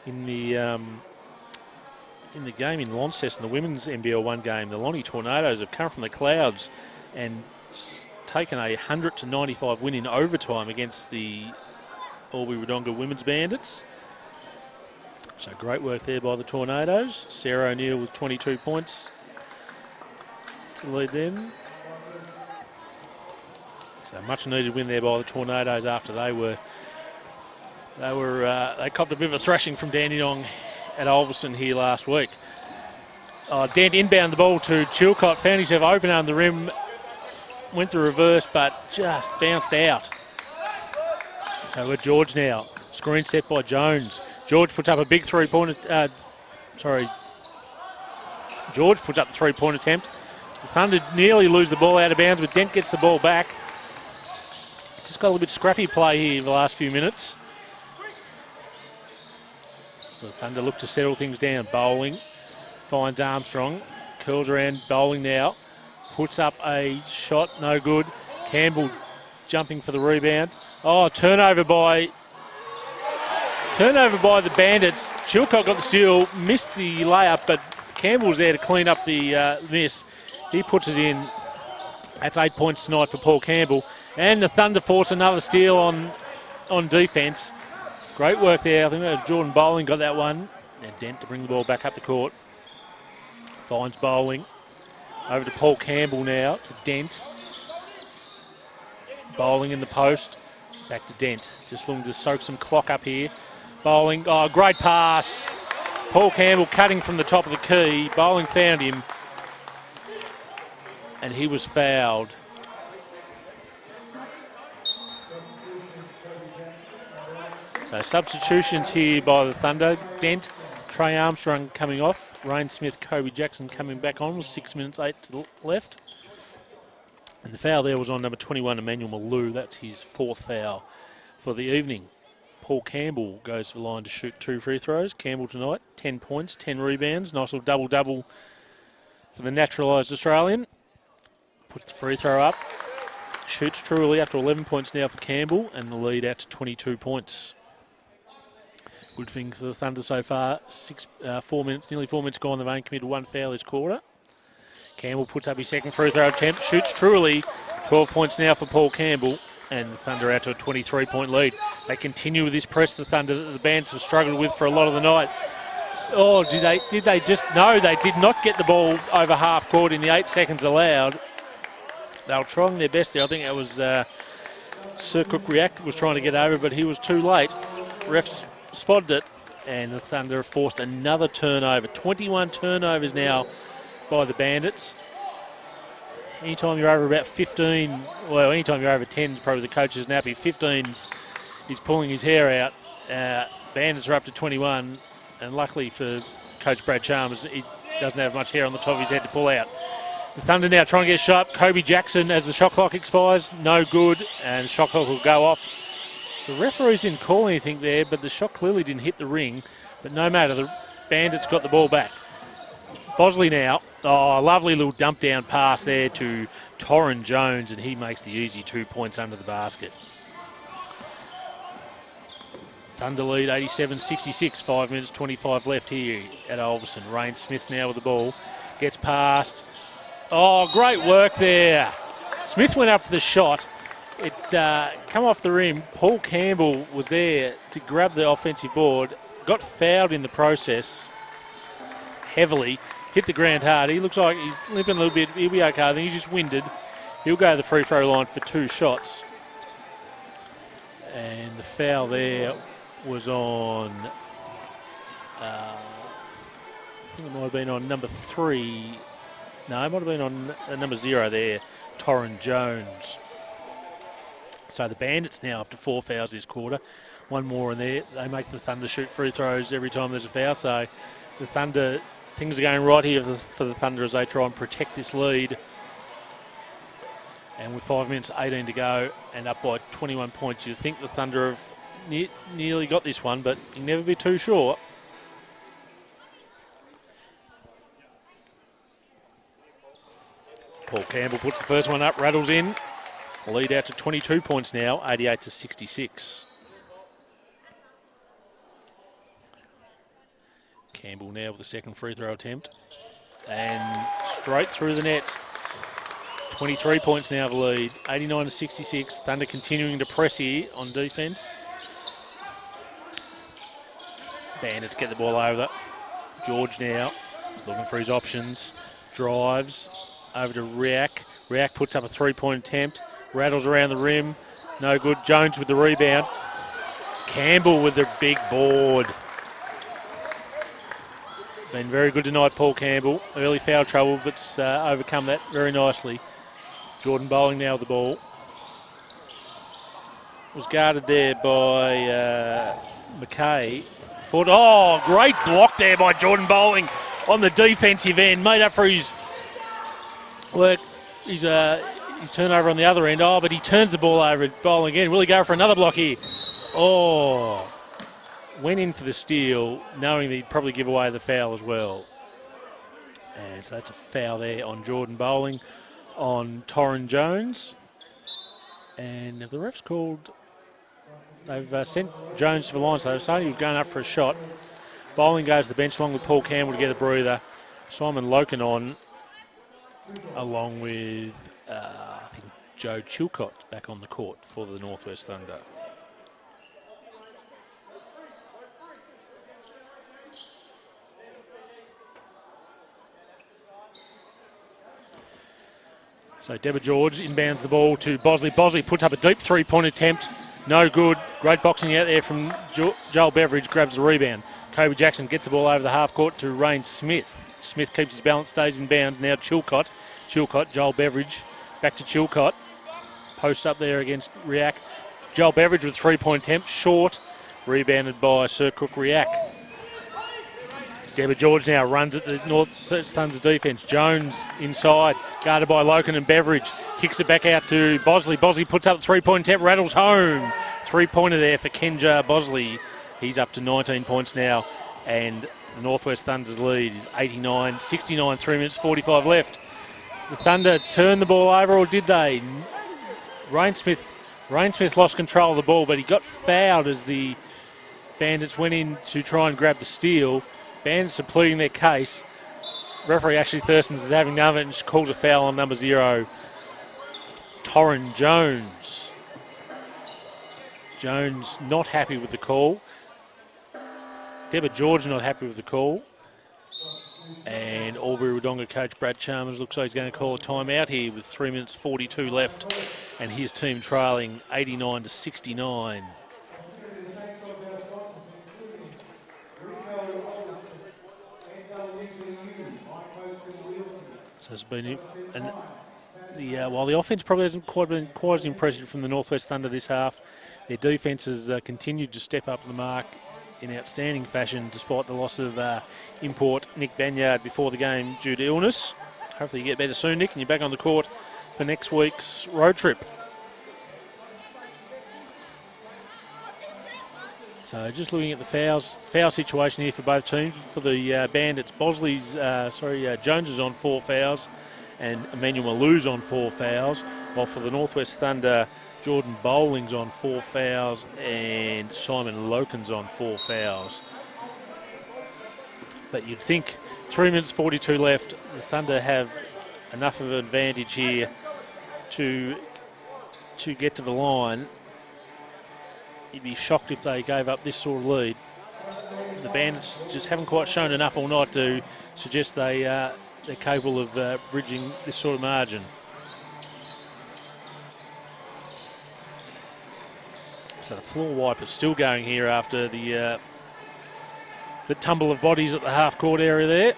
In the game in Launceston, the women's NBL1 game, the Lonnie Tornadoes have come from the clouds and taken a 100-95 win in overtime against the Albury Wodonga women's Bandits. So great work there by the Tornadoes. Sarah O'Neill with 22 points to lead them. So much needed win there by the Tornadoes after they copped a bit of a thrashing from Dandenong at Ulverstone here last week. Dent inbound the ball to Chilcott, found himself open under the rim, went the reverse, but just bounced out. So we're George now. Screen set by Jones. George puts up a big three-pointer. George puts up the three-point attempt. The Thunder nearly lose the ball out of bounds, but Dent gets the ball back. It's just got a little bit scrappy play here in the last few minutes. So the Thunder look to settle things down. Bowling finds Armstrong. Curls around. Bowling now. Puts up a shot. No good. Campbell jumping for the rebound. Oh, turnover by the Bandits. Chilcott got the steal, missed the layup, but Campbell's there to clean up the miss. He puts it in. That's 8 points tonight for Paul Campbell. And the Thunder force another steal on defence. Great work there. I think that was Jordan Bowling got that one. And Dent to bring the ball back up the court. Finds Bowling. Over to Paul Campbell now, to Dent. Bowling in the post. Back to Dent. Just looking to soak some clock up here. Bowling. Oh, great pass. Paul Campbell cutting from the top of the key. Bowling found him. And he was fouled. So substitutions here by the Thunder. Dent, Trey Armstrong coming off. Rain Smith, Kobe Jackson coming back on with 6 minutes 8 left. And the foul there was on number 21, Emmanuel Malou. That's his 4th foul for the evening. Paul Campbell goes to the line to shoot 2 free throws. Campbell tonight, 10 points, 10 rebounds. Nice little double-double for the naturalised Australian. Puts the free throw up. Shoots truly up to 11 points now for Campbell, and the lead out to 22 points. Good thing for the Thunder so far. Nearly 4 minutes gone. They've only committed 1 foul this quarter. Campbell puts up his second free throw attempt. Shoots truly. 12 points now for Paul Campbell. And the Thunder out to a 23-point lead. They continue with this press, the Thunder, that the Bands have struggled with for a lot of the night. Oh, did they just... No, they did not get the ball over half court in the 8 seconds allowed. They were trying their best there. I think it was Sir Cook React was trying to get over, but he was too late. Refs spotted it, and the Thunder have forced another turnover. 21 turnovers now by the Bandits. Anytime you're over about 15, well, anytime you're over 10 is probably the coach's nappy. 15's, he's pulling his hair out. Bandits are up to 21, and luckily for Coach Brad Chalmers, he doesn't have much hair on the top of his head to pull out. The Thunder now trying to get sharp. Kobe Jackson, as the shot clock expires, no good, and the shot clock will go off. The referees didn't call anything there, but the shot clearly didn't hit the ring. But no matter, the Bandits got the ball back. Bosley now. Oh, lovely little dump down pass there to Torrin Jones, and he makes the easy 2 points under the basket. Thunder lead 87-66, 5 minutes 25 left here at Ulverson. Rain Smith now with the ball. Gets past. Oh, great work there. Smith went up for the shot. It come off the rim. Paul Campbell was there to grab the offensive board. Got fouled in the process heavily. Hit the ground hard. He looks like he's limping a little bit. He'll be okay. I think he's just winded. He'll go to the free throw line for 2 shots. And the foul there was on... I think it might have been on number 3. No, it might have been on number 0 there, Torrin Jones. So the Bandits now up to 4 fouls this quarter. 1 more in there. They make the Thunder shoot free throws every time there's a foul. So the Thunder, things are going right here for the Thunder as they try and protect this lead. And with 5 minutes 18 to go and up by 21 points, you'd think the Thunder have nearly got this one, but you can never be too sure. Paul Campbell puts the first one up, rattles in. Lead out to 22 points now, 88-66. Campbell now with the second free throw attempt. And straight through the net. 23 points now the lead, 89-66. Thunder continuing to press here on defence. Bandits get the ball over. George now looking for his options. Drives over to Riak. Riak puts up a 3-point attempt. Rattles around the rim. No good. Jones with the rebound. Campbell with the big board. Been very good tonight, Paul Campbell. Early foul trouble, but overcome that very nicely. Jordan Bowling now with the ball. Was guarded there by McKay. Oh, great block there by Jordan Bowling on the defensive end. Made up for his work. His turnover on the other end. Oh, but he turns the ball over at Bowling again. Will he go for another block here? Oh, went in for the steal, knowing that he'd probably give away the foul as well. And so that's a foul there on Jordan Bowling, on Torrin Jones. And have the refs called... They've sent Jones to the line, so they were saying he was going up for a shot. Bowling goes to the bench along with Paul Campbell to get a breather. Simon Loken on, along with I think Joe Chilcott back on the court for the Northwest Thunder. So Deborah George inbounds the ball to Bosley. Bosley puts up a deep three-point attempt. No good. Great boxing out there from Joel Beveridge. Grabs the rebound. Kobe Jackson gets the ball over the half court to Rain Smith. Smith keeps his balance, stays in bound. Now Chilcott. Joel Beveridge. Back to Chilcott. Posts up there against Riak. Joel Beveridge with three-point attempt. Short. Rebounded by Sir Cook Riak. Deborah George now runs at the Northwest Thunder's defence. Jones inside, guarded by Loken and Beveridge. Kicks it back out to Bosley. Bosley puts up the three-point attempt, rattles home. Three-pointer there for Kenja Bosley. He's up to 19 points now, and the Northwest Thunder's lead is 89-69, 3 minutes 45 left. The Thunder turned the ball over, or did they? Rain Smith lost control of the ball, but he got fouled as the Bandits went in to try and grab the steal. Bandits are pleading their case. Referee Ashley Thurston is having none of it and just calls a foul on number 0, Torrin Jones. Jones not happy with the call. Deborah George not happy with the call. And Albury Wodonga coach Brad Chalmers looks like he's going to call a timeout here with 3 minutes 42 left and his team trailing 89-69. So it's been, while the offense probably hasn't been quite as impressive from the Northwest Thunder this half, their defence has continued to step up the mark in outstanding fashion despite the loss of import Nick Banyard before the game due to illness. Hopefully you get better soon, Nick, and you're back on the court for next week's road trip. So just looking at the foul situation here for both teams. For the Bandits, Jones is on 4 fouls and Emmanuel Malou's on 4 fouls, while for the Northwest Thunder, Jordan Bowling's on 4 fouls and Simon Loken's on 4 fouls. But you'd think 3 minutes 42 left, the Thunder have enough of an advantage here to get to the line. You'd be shocked if they gave up this sort of lead. The Bandits just haven't quite shown enough all night to suggest they're capable of bridging this sort of margin. So the floor wipe is still going here after the tumble of bodies at the half-court area there.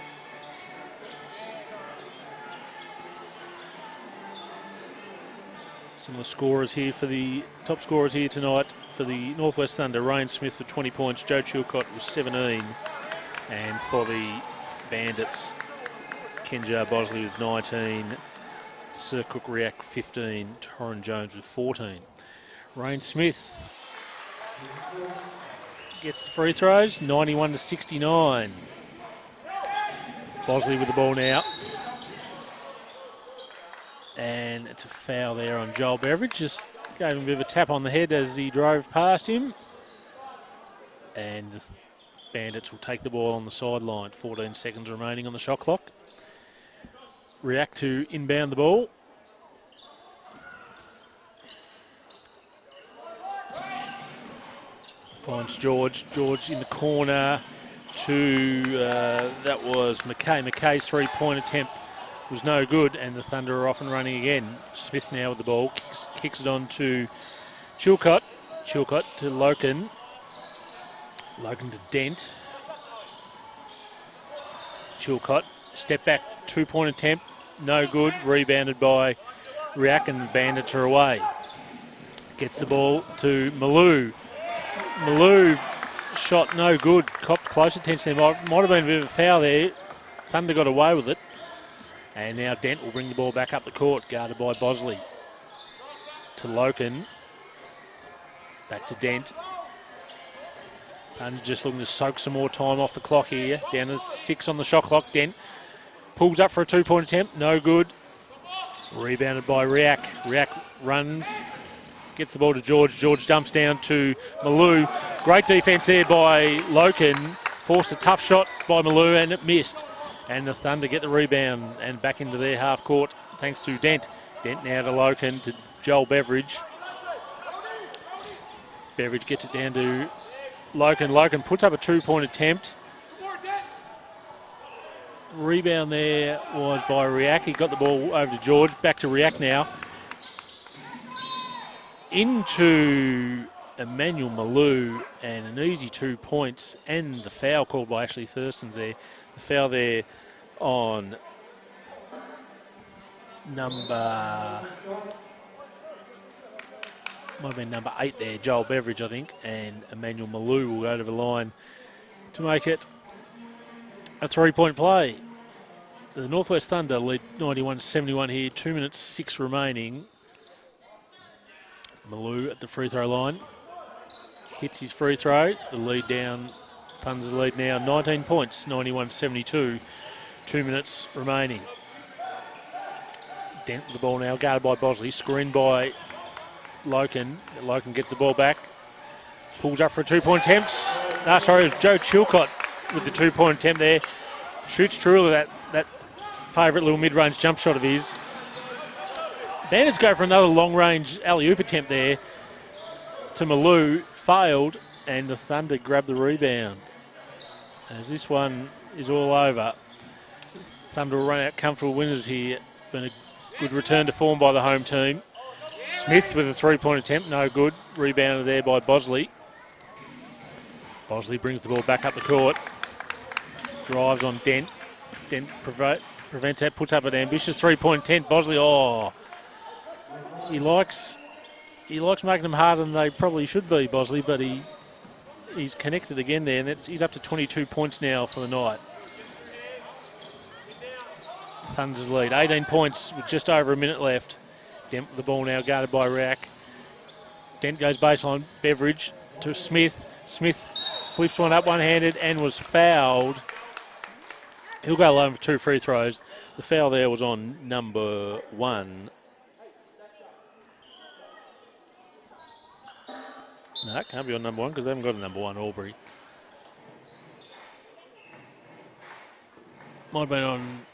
Some of the scorers here for the top scorers here tonight for the Northwest Thunder. Rain Smith with 20 points, Joe Chilcott with 17, and for the Bandits, Kenja Bosley with 19, Sir Cook Riak 15, Torrin Jones with 14. Rain Smith gets the free throws, 91-69. Bosley with the ball now. And it's a foul there on Joel Beveridge. Just gave him a bit of a tap on the head as he drove past him. And the Bandits will take the ball on the sideline. 14 seconds remaining on the shot clock. React to inbound the ball. Finds George. George in the corner to, that was McKay. McKay's three-point attempt was no good, and the Thunder are off and running again. Smith now with the ball, kicks it on to Chilcott. Chilcott to Loken. Loken to Dent. Chilcott, step back, two-point attempt, no good. Rebounded by Riak, and the Bandits are away. Gets the ball to Malou. Malou shot no good. Copped close attention there. Might have been a bit of a foul there. Thunder got away with it. And now Dent will bring the ball back up the court, guarded by Bosley. To Loken. Back to Dent. And just looking to soak some more time off the clock here. Down to 6 on the shot clock. Dent pulls up for a two-point attempt. No good. Rebounded by Riak. Riak runs. Gets the ball to George. George dumps down to Malou. Great defence there by Loken. Forced a tough shot by Malou and it missed. And the Thunder get the rebound and back into their half court thanks to Dent. Dent now to Loken, to Joel Beveridge. Beveridge gets it down to Loken. Loken puts up a two-point attempt. Rebound there was by Riak. He got the ball over to George. Back to Riak now. Into Emmanuel Malou, and an easy 2 points, and the foul called by Ashley Thurston's there. The foul there on might have been number 8 there, Joel Beveridge, I think, and Emmanuel Malou will go to the line to make it a 3-point play. The Northwest Thunder lead 91-71 here, 2 minutes 6 remaining. Malou at the free throw line. Hits his free throw. The lead down. Thunder's lead now 19 points, 91-72. 2 minutes remaining. Dent with the ball now, guarded by Bosley. Screened by Loken. Loken gets the ball back. Pulls up for a 2-point attempt. No, sorry, it was Joe Chilcott with the 2-point attempt there. Shoots truly that favourite little mid-range jump shot of his. Bandits go for another long-range alley-oop attempt there to Malou. Failed, and the Thunder grab the rebound. As this one is all over, Thunder will run out comfortable winners here. Been a good return to form by the home team. Smith with a 3-point attempt, no good. Rebounded there by Bosley. Bosley brings the ball back up the court. Drives on Dent. Dent prevents that, puts up an ambitious 3-point attempt. Bosley, he likes making them harder than they probably should be, Bosley, but he's connected again there, and he's up to 22 points now for the night. Thunder's lead, 18 points with just over a minute left. Dent with the ball now, guarded by Rack. Dent goes baseline, Beveridge to Smith. Smith flips one up one-handed and was fouled. He'll go alone for 2 free throws. The foul there was on number 1. No, it can't be on number 1 because they haven't got a number 1, Albury. Might have been on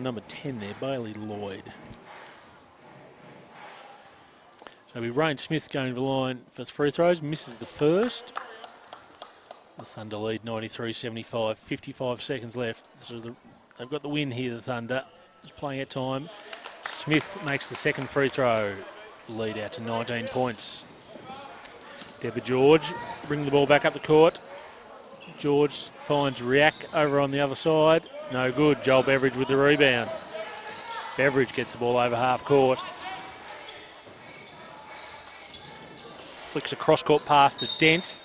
number 10 there, Bailey Lloyd. So we Rain Smith going to the line for free throws, misses the first. The Thunder lead 93-75, 55 seconds left. So they've got the win here, the Thunder. Just playing at time. Smith makes the second free throw. Lead out to 19 points. Deborah George bring the ball back up the court. George finds Riak over on the other side. No good. Joel Beveridge with the rebound. Beveridge gets the ball over half court. Flicks a cross-court pass to Dent.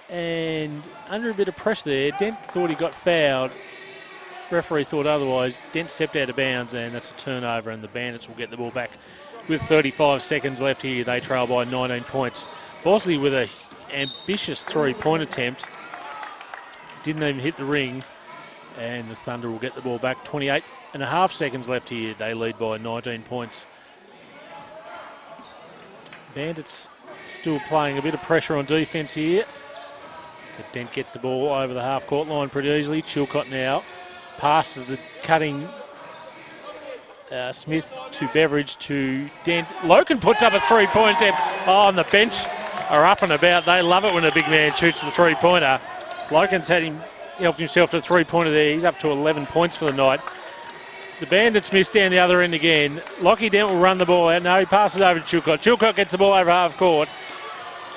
And under a bit of pressure there, Dent thought he got fouled. Referee thought otherwise. Dent stepped out of bounds, and that's a turnover, and the Bandits will get the ball back. With 35 seconds left here, they trail by 19 points. Bosley with an ambitious 3-point attempt. Didn't even hit the ring, and the Thunder will get the ball back. 28 and a half seconds left here. They lead by 19 points. Bandits still playing a bit of pressure on defence here. But Dent gets the ball over the half-court line pretty easily. Chilcott now passes the cutting Smith to Beveridge to Dent. Loken puts up a 3-point attempt. Oh, and the bench are up and about. They love it when a big man shoots the 3-pointer. Loken's helped himself to a 3-pointer there. He's up to 11 points for the night. The Bandits miss down the other end again. Lockie Dent will run the ball out. No, he passes over to Chilcott. Chilcott gets the ball over half court.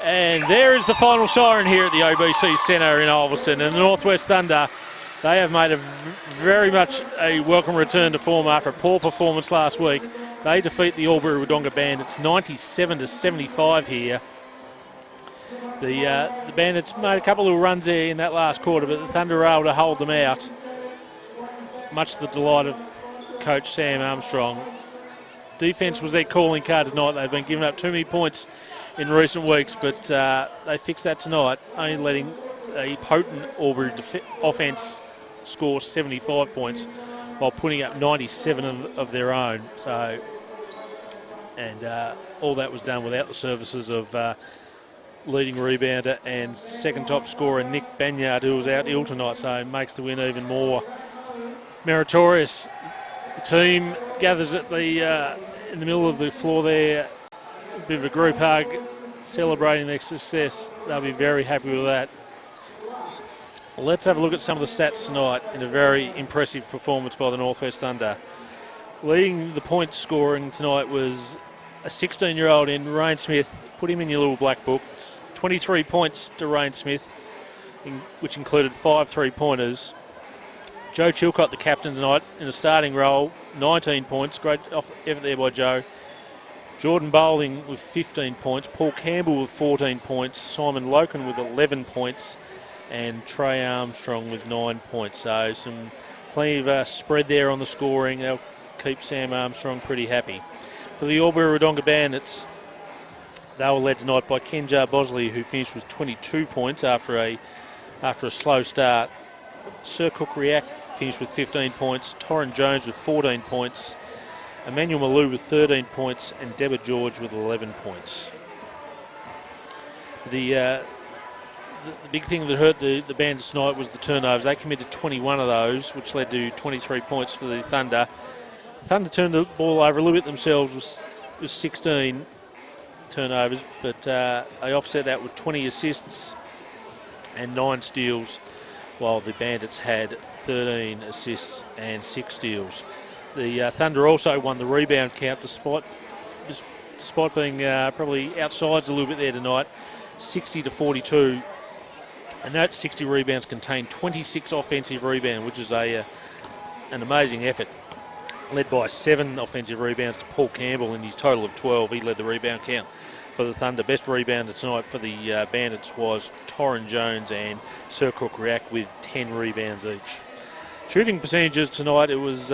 And there is the final siren here at the OBC Centre in Ulverston. And the Northwest Thunder, they have made a very much a welcome return to form after a poor performance last week. They defeat the Albury Wodonga Bandits 97-75 here. The Bandits made a couple of runs there in that last quarter, but the Thunder were able to hold them out. Much to the delight of coach Sam Armstrong. Defence was their calling card tonight. They've been giving up too many points in recent weeks, but they fixed that tonight, only letting a potent Albury offence score 75 points while putting up 97 of their own. So, and all that was done without the services of leading rebounder and second top scorer Nick Banyard, who was out ill tonight, so it makes the win even more meritorious. The team gathers at the in the middle of the floor there, a bit of a group hug, celebrating their success. They'll be very happy with that. Let's have a look at some of the stats tonight in a very impressive performance by the Northwest Thunder. Leading the point scoring tonight was a 16-year-old in Rain Smith. Put him in your little black book. It's 23 points to Rain Smith, which included 5 3-pointers. Joe Chilcott, the captain tonight, in a starting role, 19 points. Great effort there by Joe. Jordan Bowling with 15 points. Paul Campbell with 14 points. Simon Loken with 11 points. And Trey Armstrong with 9 points. So plenty of spread there on the scoring. They'll keep Sam Armstrong pretty happy. For the Albury Wodonga Bandits, they were led tonight by Kenjar Bosley, who finished with 22 points after a slow start. Sir Cook Riak finished with 15 points. Torrin Jones with 14 points. Emmanuel Malou with 13 points. And Deborah George with 11 points. The big thing that hurt the Bandits tonight was the turnovers. They committed 21 of those, which led to 23 points for the Thunder. The Thunder turned the ball over a little bit themselves with 16 turnovers, but they offset that with 20 assists and 9 steals, while the Bandits had 13 assists and 6 steals. The Thunder also won the rebound count despite being probably outsides a little bit there tonight, 60-42. And that 60 rebounds contained 26 offensive rebounds, which is an amazing effort. Led by 7 offensive rebounds to Paul Campbell in his total of 12. He led the rebound count for the Thunder. Best rebounder tonight for the Bandits was Torrin Jones and Sir Cook Riak with 10 rebounds each. Shooting percentages tonight, it was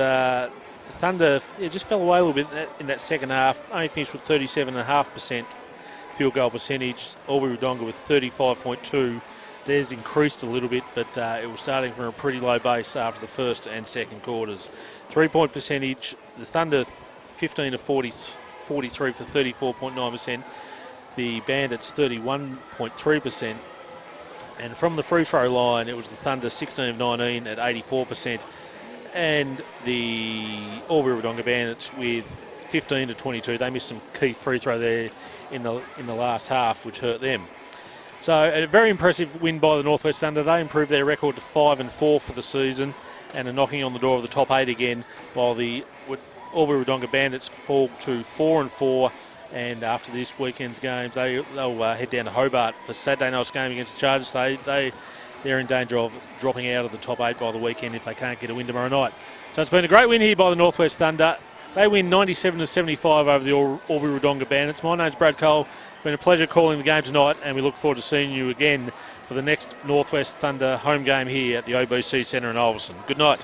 Thunder, it just fell away a little bit in that second half. Only finished with 37.5% field goal percentage. Albury Wodonga with 35.2%. Theirs increased a little bit, but it was starting from a pretty low base after the first and second quarters. 3-point percentage, the Thunder 15 to 43 for 34.9%. The Bandits 31.3%. And from the free throw line, it was the Thunder 16 of 19 at 84%. And the Albury Wodonga Bandits with 15 to 22. They missed some key free throw there in the last half, which hurt them. So a very impressive win by the Northwest Thunder. They improved their record to 5-4 for the season and are knocking on the door of the top 8 again, while the Albury Wodonga Bandits fall to 4-4. And after this weekend's games, they'll head down to Hobart for Saturday night's game against the Chargers. They're in danger of dropping out of the top 8 by the weekend if they can't get a win tomorrow night. So it's been a great win here by the Northwest Thunder. They win 97-75 over the Albury Wodonga Bandits. My name's Brad Cole. It's been a pleasure calling the game tonight, and we look forward to seeing you again for the next Northwest Thunder home game here at the OBC Centre in Ulverstone. Good night.